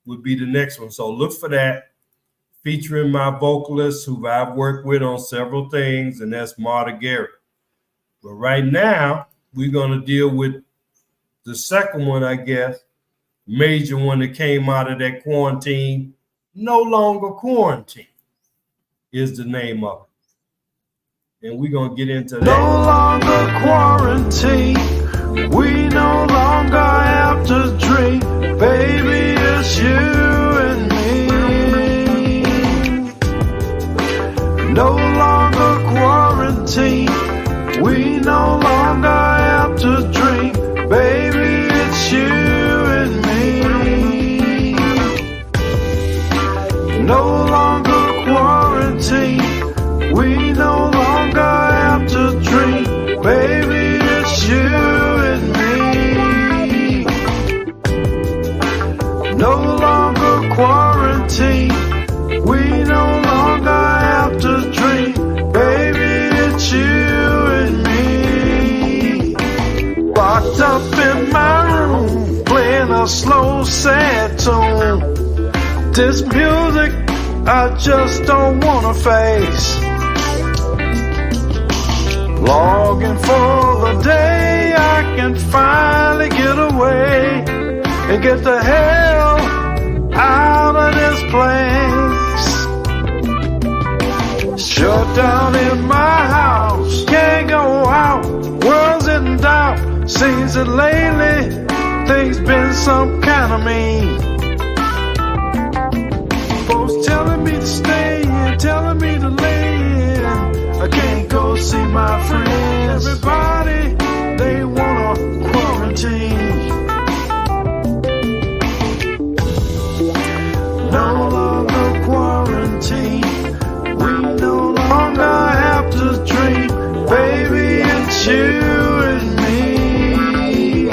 Speaker 1: would be the next one. So look for that, featuring my vocalist who I've worked with on several things, and that's Marta Garrett. But right now, we're going to deal with the second one, I guess, major one that came out of that quarantine. No Longer Quarantine is the name of it. And we're going to get into that.
Speaker 3: No longer quarantine. We no longer have to drink. Baby, it's you and me. No longer quarantine. We no longer have to drink. Baby, it's you and me. No longer quarantine. We no longer have to drink. Baby, it's you and me. No longer quarantine. We no longer have to drink. Baby, it's you and me. Locked up in my room, playing a slow, sad tune. This music I just don't wanna face. Longing for the day I can finally get away and get the hell out of this place. Shut down in my house, can't go out, world's in doubt. Seems that lately things been some kind of mean. Folks telling me to stay in, telling me to lay in. I can't go see my friends. Everybody, they wanna quarantine. No longer quarantine. We no longer have to drink. Baby, it's you and me.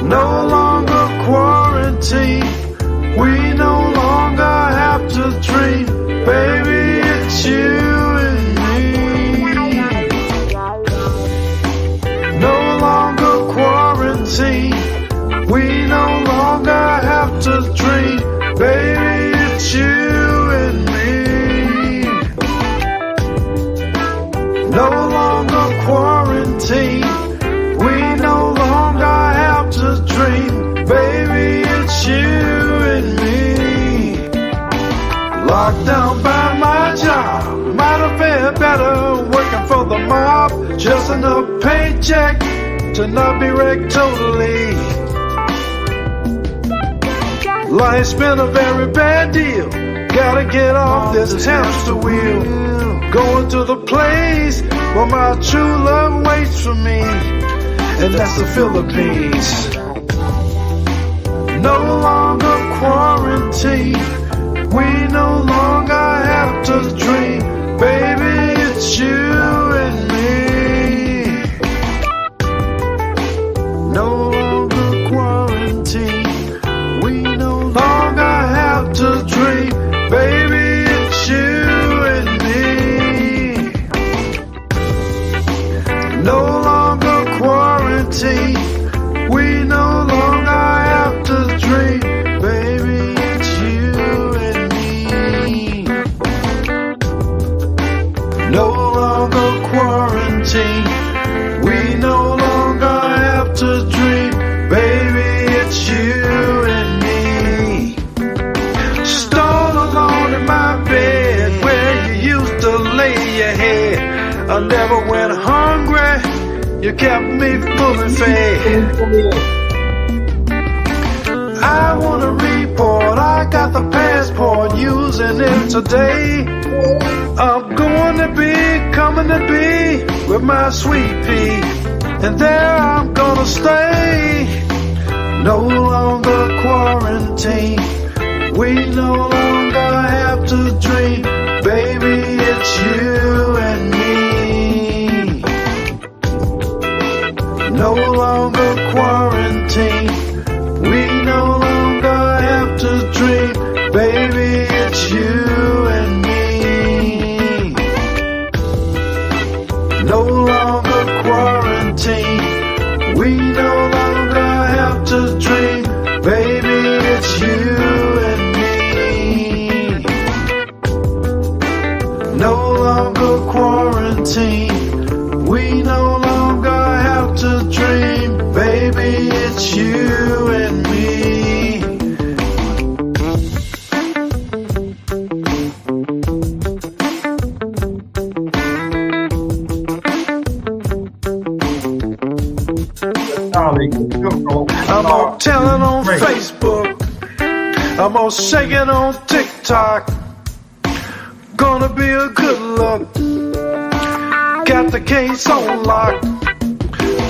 Speaker 3: No longer quarantine. We no longer have to drink. Baby, it's you and me. No longer quarantine. We no longer have to drink. Baby, it's you and me. No longer quarantine. We no longer have to drink. Baby, it's you and me. Locked down by my job. Might have been better working for the mob. Just enough paycheck to not be wrecked totally. Life's been a very bad deal. Gotta get off this hamster wheel. Going to the place where my true love waits for me, and that's the Philippines. No longer quarantine, we no longer have to dream. Baby, it's you and me. No longer quarantine, we no longer have to dream. Baby, it's you and me. No longer quarantine, we no longer have to dream. Baby, it's you and me. No longer quarantine, we no longer have to dream. Baby, it's you and me. Stole alone in my bed where you used to lay your head. I never went hungry, you kept me fully fed. I want a report, I got the passport, using it today. I'm going to be, coming to be with my sweet pea, and there I'm gonna stay. No longer quarantine, we no longer have to dream. Baby, it's you and me. No longer quarantine, we no longer have to dream. Baby, it's you and me. No longer quarantine, we no longer have to dream. Baby, it's you and me. No longer quarantine, we no longer have to dream. Baby, it's you and me. I'm gonna tell it on Facebook, I'm gonna shake it on TikTok. Gonna be a good look. Got the case on lock.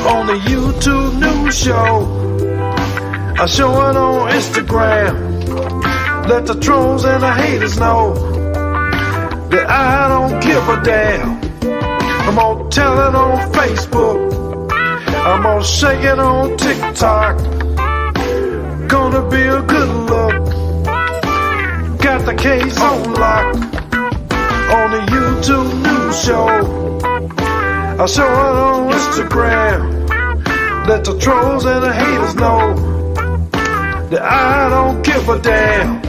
Speaker 3: On the YouTube news show, I show it on Instagram. Let the trolls and the haters know that I don't give a damn. I'm gonna tell it on Facebook, I'm gonna shake it on TikTok. Gonna be a good look. Got the case on lock. On the YouTube news show, I show it on Instagram. Let the trolls and the haters know that I don't give a damn.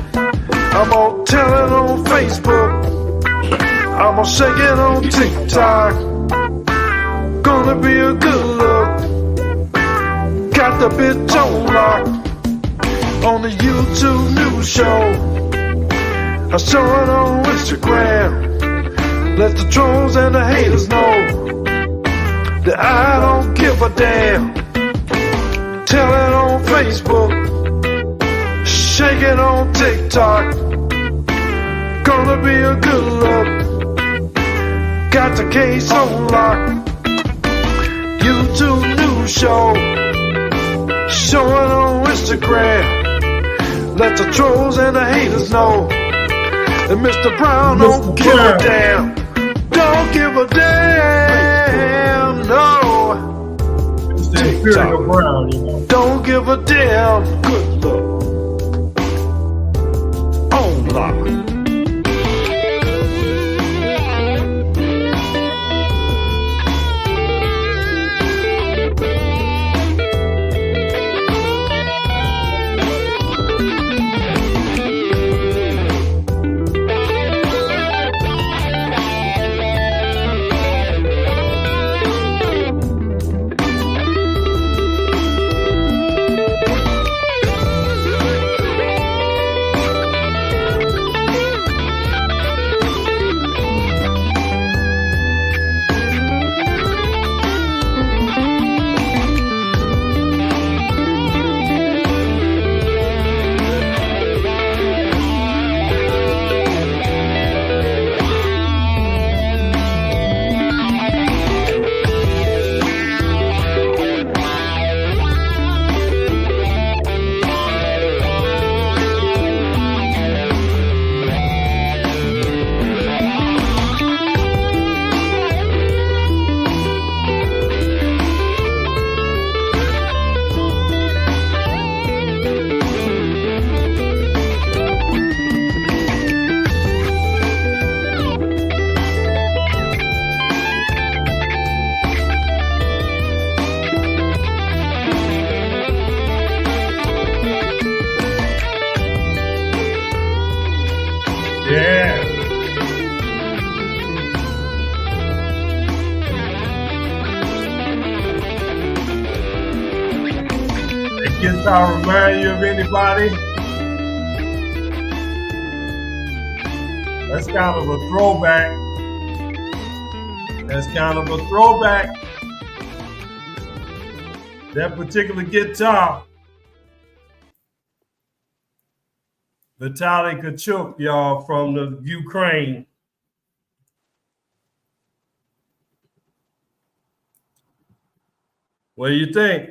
Speaker 3: I'm gonna tell it on Facebook, I'm gonna shake it on TikTok. Gonna be a good look. Got the bitch on lock. On the YouTube news show, I show it on Instagram. Let the trolls and the haters know that I don't give a damn. Tell it on Facebook, shake it on TikTok. Gonna be a good look. Got the case on lock. YouTube news show, show it on Instagram. Let the trolls and the haters know that Mr. Brown don't give a damn. Don't give a damn, no.
Speaker 1: Imperial Brown, you know.
Speaker 3: Don't give a damn. Good luck. On lock.
Speaker 1: guitar remind you of anybody? That's kind of a throwback. That's kind of a throwback. That particular guitar, Vitaly Kachuk, y'all, from the Ukraine. What do you think?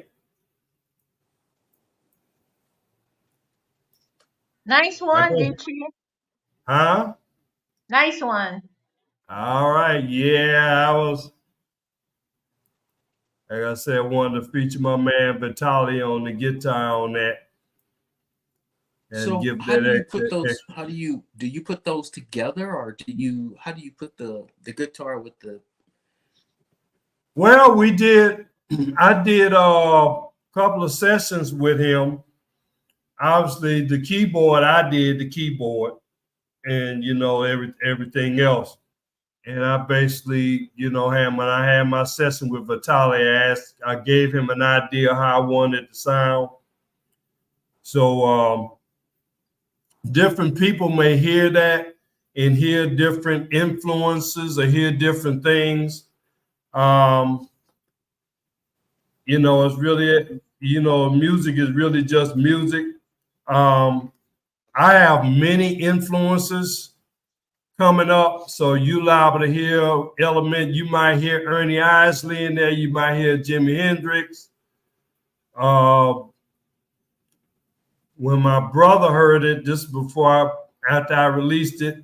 Speaker 5: Nice one,
Speaker 1: Okay.
Speaker 5: Gucci.
Speaker 1: Huh?
Speaker 5: Nice one.
Speaker 1: All right. Yeah, like I said, I wanted to feature my man Vitaly on the guitar on that. And
Speaker 2: So
Speaker 1: give
Speaker 2: how
Speaker 1: that
Speaker 2: do you
Speaker 1: extra-
Speaker 2: put those?
Speaker 1: extra-
Speaker 2: How do you put those together, or how do you put the guitar with the?
Speaker 1: Well, I did a couple of sessions with him. Obviously, the keyboard, I did the keyboard, and everything else. And I basically, when I had my session with Vitaly, I gave him an idea how I wanted it to sound. So different people may hear that and hear different influences or hear different things. It's really, music is really just music. I have many influences coming up, so you liable to hear element. You might hear Ernie Isley in there. You might hear Jimi Hendrix. When my brother heard it, just after I released it,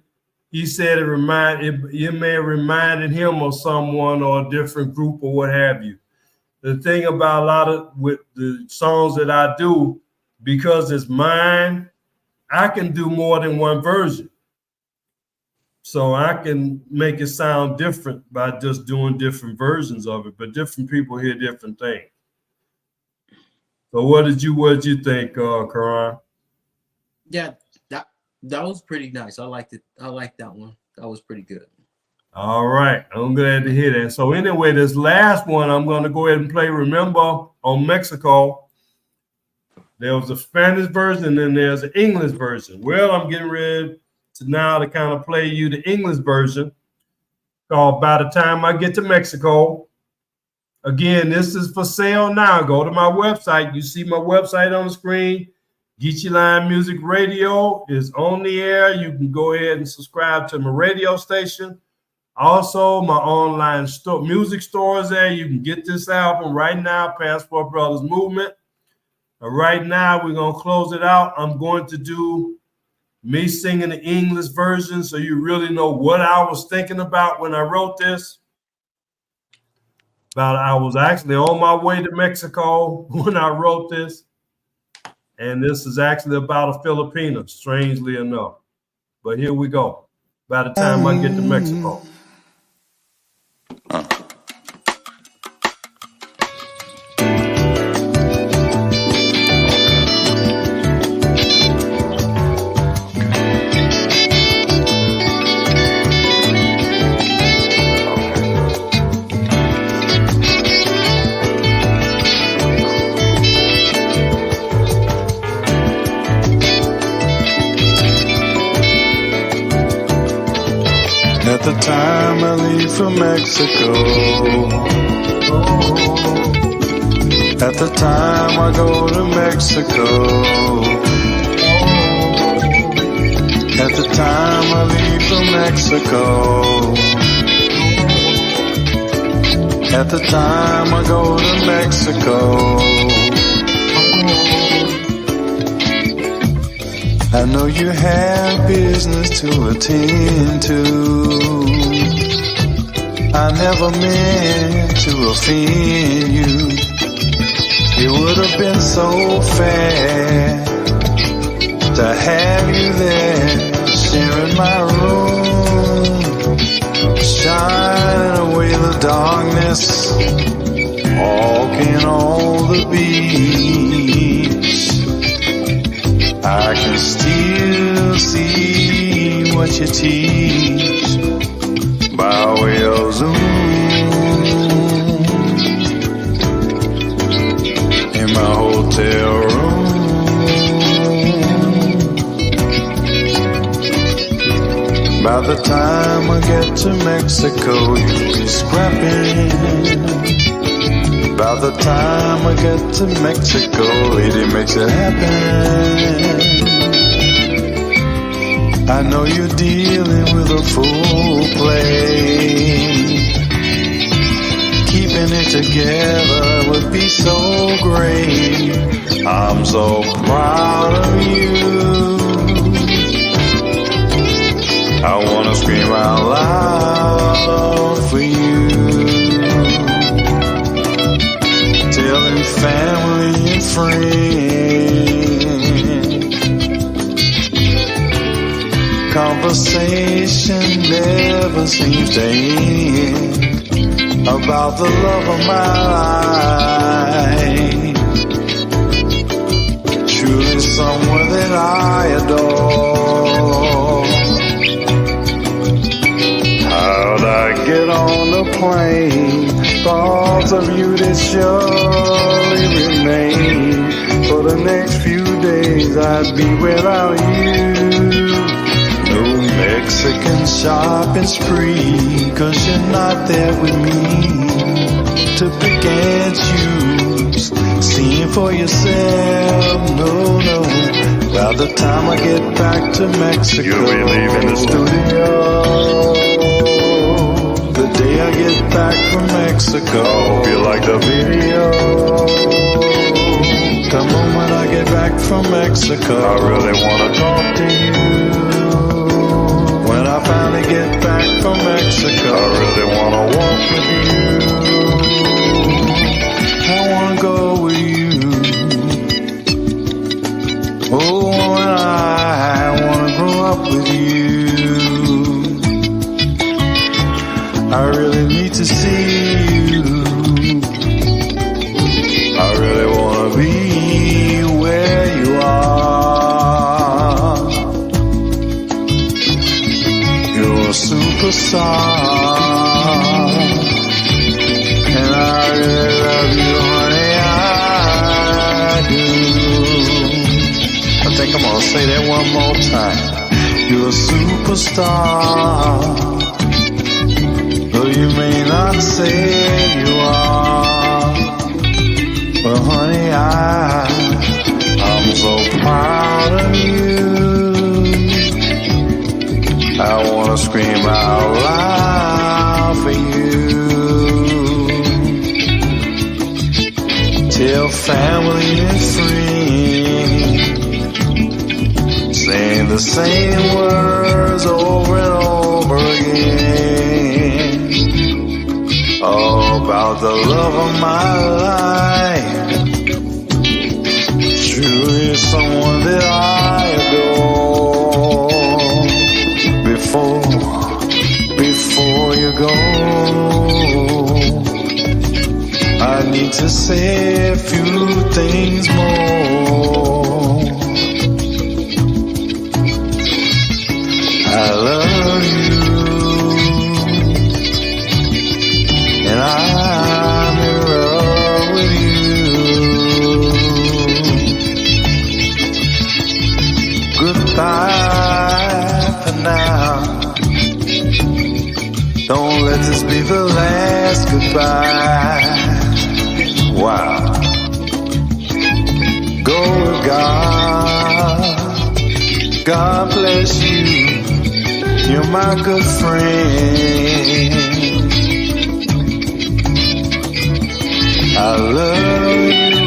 Speaker 1: he said it may have reminded him of someone or a different group or what have you. The thing about with the songs that I do, because it's mine, I can do more than one version. So I can make it sound different by just doing different versions of it, but different people hear different things. So what did you think, Karan?
Speaker 2: Yeah, that was pretty nice. I liked it. I liked that one. That was pretty good.
Speaker 1: All right, I'm glad to hear that. So anyway, this last one, I'm going to go ahead and play Remember on Mexico. There was a Spanish version and there's an English version. Well, I'm getting ready to kind of play you the English version called By the Time I Get to Mexico. Again, this is for sale now. Go to my website. You see my website on the screen. Geechee Line Music Radio is on the air. You can go ahead and subscribe to my radio station. Also, my online music store is there. You can get this album right now, Passport Brothers Movement. Right now, we're going to close it out. I'm going to do me singing the English version so you really know what I was thinking about when I wrote this. I was actually on my way to Mexico when I wrote this. And this is actually about a Filipina, strangely enough. But here we go. By the time I get to Mexico.
Speaker 3: At the time I leave for Mexico, at the time I go to Mexico, at the time I leave for Mexico, at the time I go to Mexico, I know you have business to attend to. I never meant to offend you. It would have been so fair to have you there, sharing my room, shining away the darkness, walking on the beach. I can still see what you teach by way of Zoom. In my hotel room, the time I get to Mexico, you'll be scrapping. By the time I get to Mexico, lady makes it happen. I know you're dealing with a full plate. Keeping it together would be so great. I'm so proud of you. I wanna scream out loud for you. Telling family and friends, conversation never seems to end about the love of my life. Truly someone that I adore. How'd I get on the plane? Thoughts of you that surely remain. For the next few days I'd be without you. No Mexican shopping spree, 'cause you're not there with me to pick and choose. Seeing for yourself, no, no. By the time I get back to Mexico, you'll be leaving the studio. The day I get back from Mexico, I hope you like the video. The moment I get back from Mexico, I really wanna talk to you. When I finally get back from Mexico, I really wanna walk with you. I wanna go with you. Oh, and I wanna grow up with you. I really need to see you. I really wanna be where you are. You're a superstar, and I really love you, honey, I do. I think I'm gonna say that one more time. You're a superstar, though you may not say you are. But honey, I'm so proud of you. I wanna scream out loud for you. Tell family and friends, saying the same words over and over again. Oh, about the love of my life. Truly someone that I adore. Before you go, I need to say a few things more. I love you, and I'm in love with you. Goodbye for now. Don't let this be the last goodbye. Wow. Go with God. God bless you. You're my good friend. I love you.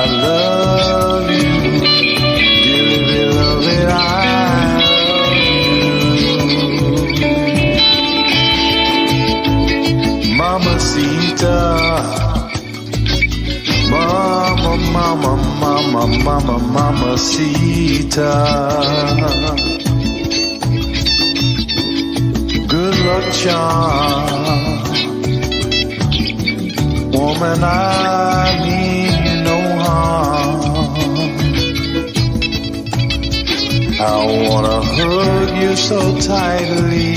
Speaker 3: I love you. Dearly beloved, I Mamacita, mamacita. Good luck, charm. Woman, I mean you no harm. I wanna hug you so tightly.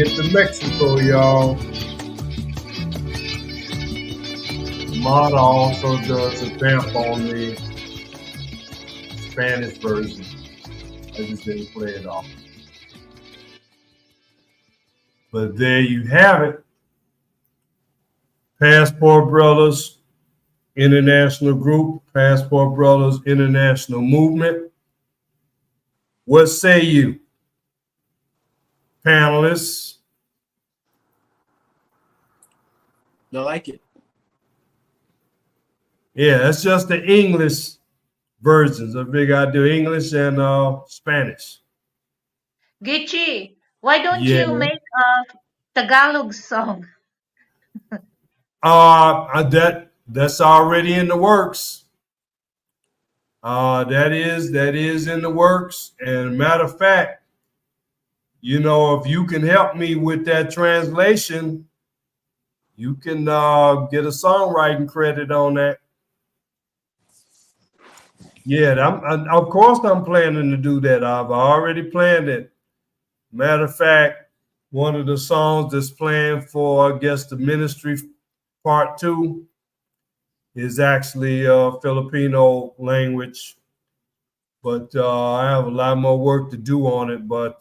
Speaker 1: get to Mexico, y'all. Mata also does a vamp on the Spanish version. I just didn't play it off. But there you have it. Passport Brothers International Group, Passport Brothers International Movement. What say you, panelists?
Speaker 2: I like it.
Speaker 1: Yeah, that's just the English versions. I figure I do English and Spanish.
Speaker 5: Gichi, why don't
Speaker 1: Yeah.
Speaker 5: you make a Tagalog song?
Speaker 1: That's already in the works. That is in the works. And matter of fact, you know, if you can help me with that translation, you can get a songwriting credit on that. Yeah, of course I'm planning to do that. I've already planned it. Matter of fact, one of the songs that's planned for, I guess, the ministry part 2 is actually Filipino language. But I have a lot more work to do on it. But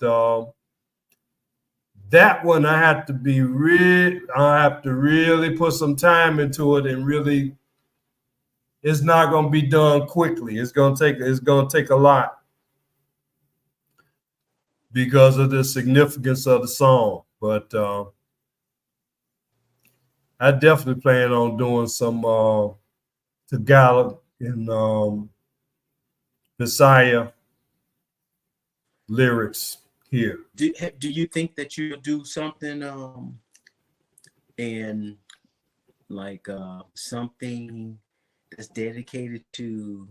Speaker 1: that one I have to really put some time into it, and really, it's not going to be done quickly. It's going to take a lot because of the significance of the song. But I definitely plan on doing some Tagalog and Messiah lyrics here.
Speaker 2: Do you think that you'll do something and like something that's dedicated to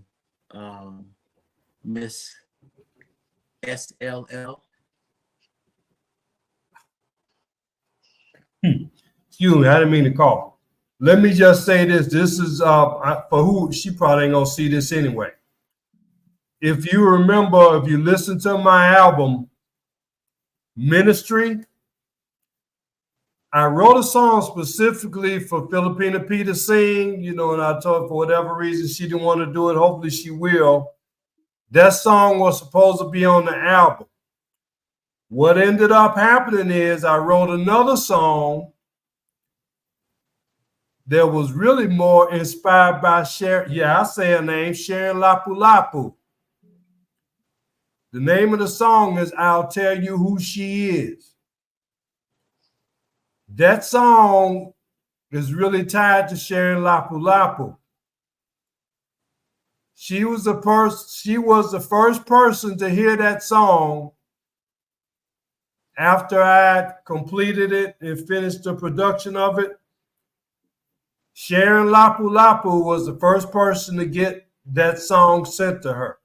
Speaker 2: Miss SLL?
Speaker 1: Excuse me, I didn't mean to call. Let me just say this. This is for who she probably ain't gonna see this anyway. If you remember, if you listen to my album, Ministry, I wrote a song specifically for Filipina P to sing, you know, and I told for whatever reason she didn't want to do it. Hopefully she will. That song was supposed to be on the album. What ended up happening is I wrote another song that was really more inspired by Sharon. Yeah, I say her name, Sharon Lapu Lapu. The name of the song is I'll Tell You Who She Is. That song is really tied to Sharon Lapu Lapu. She was the first person to hear that song after I had completed it and finished the production of it. Sharon Lapu Lapu was the first person to get that song sent to her.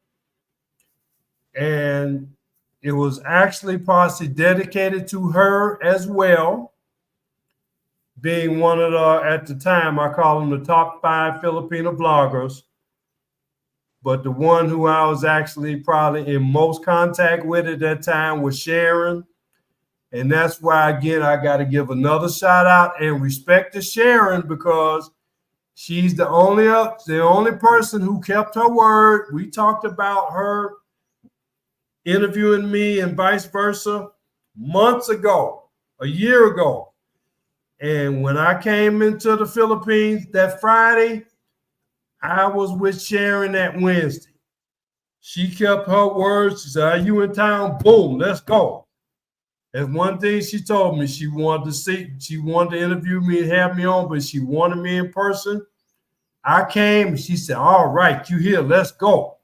Speaker 1: And it was actually partially dedicated to her as well, being one of the, at the time, I call them the top 5 Filipino bloggers. But the one who I was actually probably in most contact with at that time was Sharon. And that's why, again, I got to give another shout out and respect to Sharon, because she's the only person who kept her word. We talked about her interviewing me and vice versa months ago, a year ago. And when I came into the Philippines that Friday, I was with Sharon that Wednesday. She kept her word. She said, "Are you in town?" Boom, let's go. And one thing she told me, she wanted to interview me and have me on, but she wanted me in person. I came and she said, "All right, you here, let's go."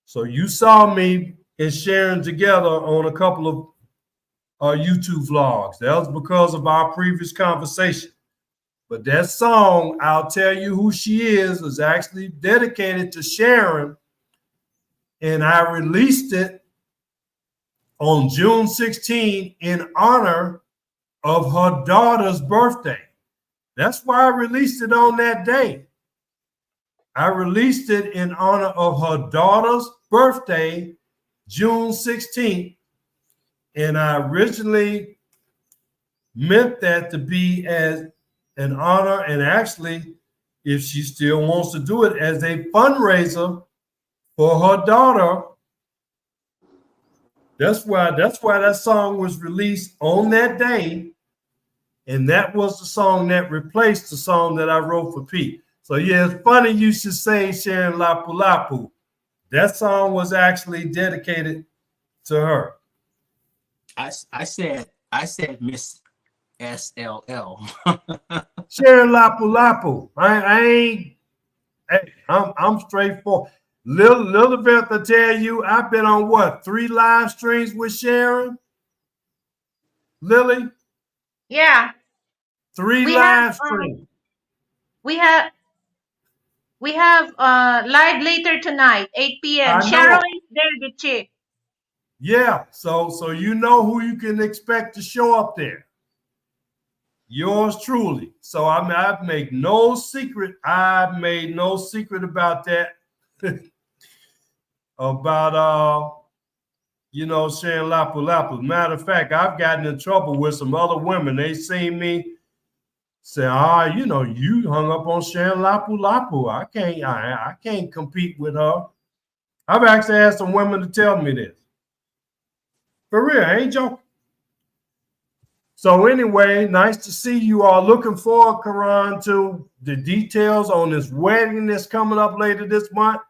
Speaker 1: So you saw me and Sharon together on a couple of YouTube vlogs. That was because of our previous conversation. But that song, I'll Tell You Who She is actually dedicated to Sharon. And I released it on June 16 in honor of her daughter's birthday. That's why I released it on that day. I released it in honor of her daughter's birthday, June 16th. And I originally meant that to be as an honor, and actually, if she still wants to do it, as a fundraiser for her daughter. That's why that song was released on that day, and that was the song that replaced the song that I wrote for Pete. So yeah, it's funny you should say Sharon Lapu Lapu. That song was actually dedicated to her.
Speaker 2: I said Miss SLL.
Speaker 1: Sharon Lapu Lapu. I ain't. Hey, I'm straightforward. Little bit to tell you, I've been on what, 3 live streams with Sharon? Lily?
Speaker 5: Yeah.
Speaker 1: 3
Speaker 5: We
Speaker 1: live
Speaker 5: have
Speaker 1: streams.
Speaker 5: we have live later tonight, 8 p.m.
Speaker 1: I
Speaker 5: Cheryl
Speaker 1: know.
Speaker 5: is there, Gitchi.
Speaker 1: Yeah, so you know who you can expect to show up there. Yours truly. So I mean, I've made no secret about that. About Sharon Lapu Lapu. Matter of fact, I've gotten in trouble with some other women. They seen me say, you hung up on Sharon Lapu Lapu. I can't compete with her. I've actually had some women to tell me this. For real, I ain't joking. So anyway, nice to see you all. Looking forward, Karan, to the details on this wedding that's coming up later this month.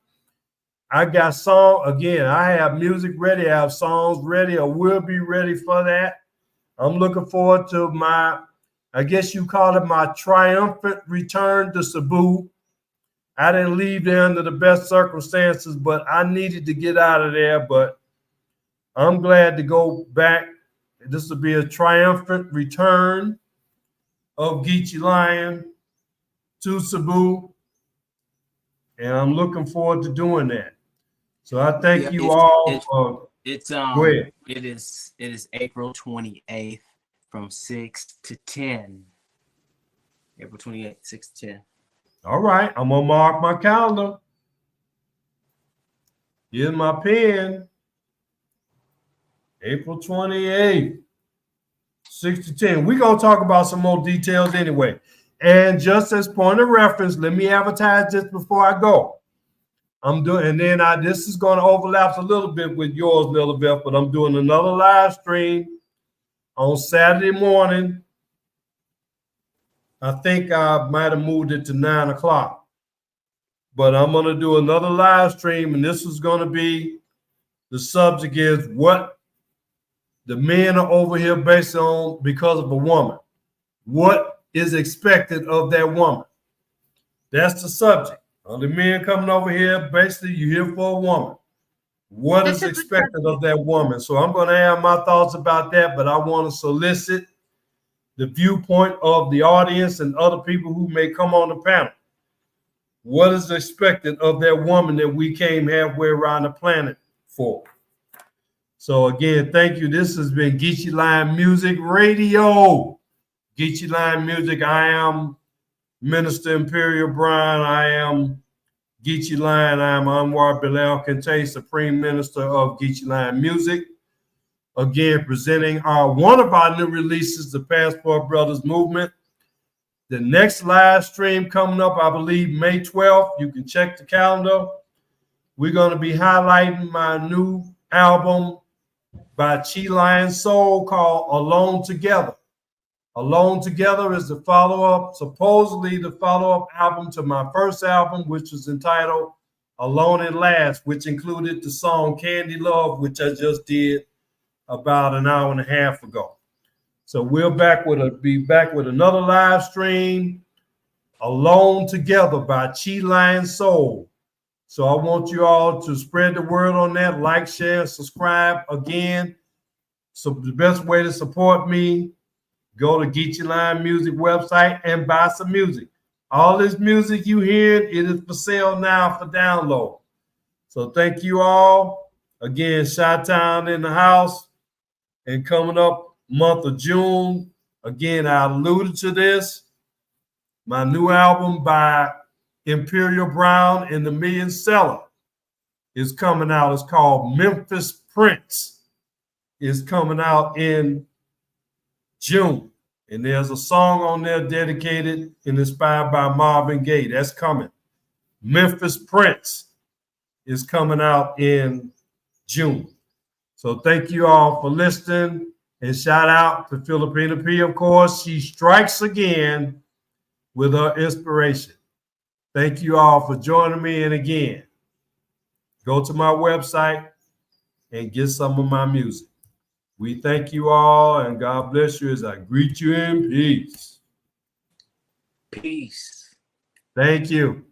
Speaker 1: I got I have music ready. I have songs ready or will be ready for that. I'm looking forward to I guess you call it my triumphant return to Cebu. I didn't leave there under the best circumstances, but I needed to get out of there. But I'm glad to go back. This will be a triumphant return of Geechee Lion to Cebu. And I'm looking forward to doing that. So I thank you all. Go ahead.
Speaker 2: It is April 28th from 6 to 10. April 28th, 6 to 10.
Speaker 1: All right, I'm gonna mark my calendar. Here's my pen. April 28th, 6 to 10. We're gonna talk about some more details anyway. And just as point of reference, let me advertise this before I go. This is going to overlap a little bit with yours, Lilibeth, but I'm doing another live stream on Saturday morning. I think I might have moved it to 9 o'clock, but I'm going to do another live stream, and this is going to be, the subject is what the men are over here based on because of a woman. What is expected of that woman? That's the subject. The men coming over here, basically, you're here for a woman. What is expected of that woman? So I'm going to have my thoughts about that, but I want to solicit the viewpoint of the audience and other people who may come on the panel. What is expected of that woman that we came halfway around the planet for? So again, thank you. This has been Geechee Lion Music Radio. Geechee Lion Music. I am Minister Imperial Brian. I am Geechee Lion. I am Anwar Bilal Kante, Supreme Minister of Geechee Lion Music. Again, presenting one of our new releases, the Passport Brothers Movement. The next live stream coming up, I believe, May 12th. You can check the calendar. We're going to be highlighting my new album by Chi Lion Soul called Alone Together. Alone Together is the follow-up, supposedly the follow-up album to my first album, which was entitled Alone at Last, which included the song Candy Love, which I just did about an hour and a half ago. So we'll be back with another live stream, Alone Together by Chi Lion Soul. So I want you all to spread the word on that, like, share, subscribe. Again, so the best way to support me, go to Geechee Lion Music website and buy some music. All this music you hear, it is for sale now for download. So thank you all. Again, Chi-Town in the house. And coming up month of June, again, I alluded to this. My new album by Imperial Brown and the Million Seller is coming out. It's called Memphis Prince. It's coming out in June. And there's a song on there dedicated and inspired by Marvin Gaye. That's coming. Memphis Prince is coming out in June. So thank you all for listening. And shout out to Filipina P, of course. She strikes again with her inspiration. Thank you all for joining me. And again, go to my website and get some of my music. We thank you all, and God bless you as I greet you in peace.
Speaker 2: Peace.
Speaker 1: Thank you.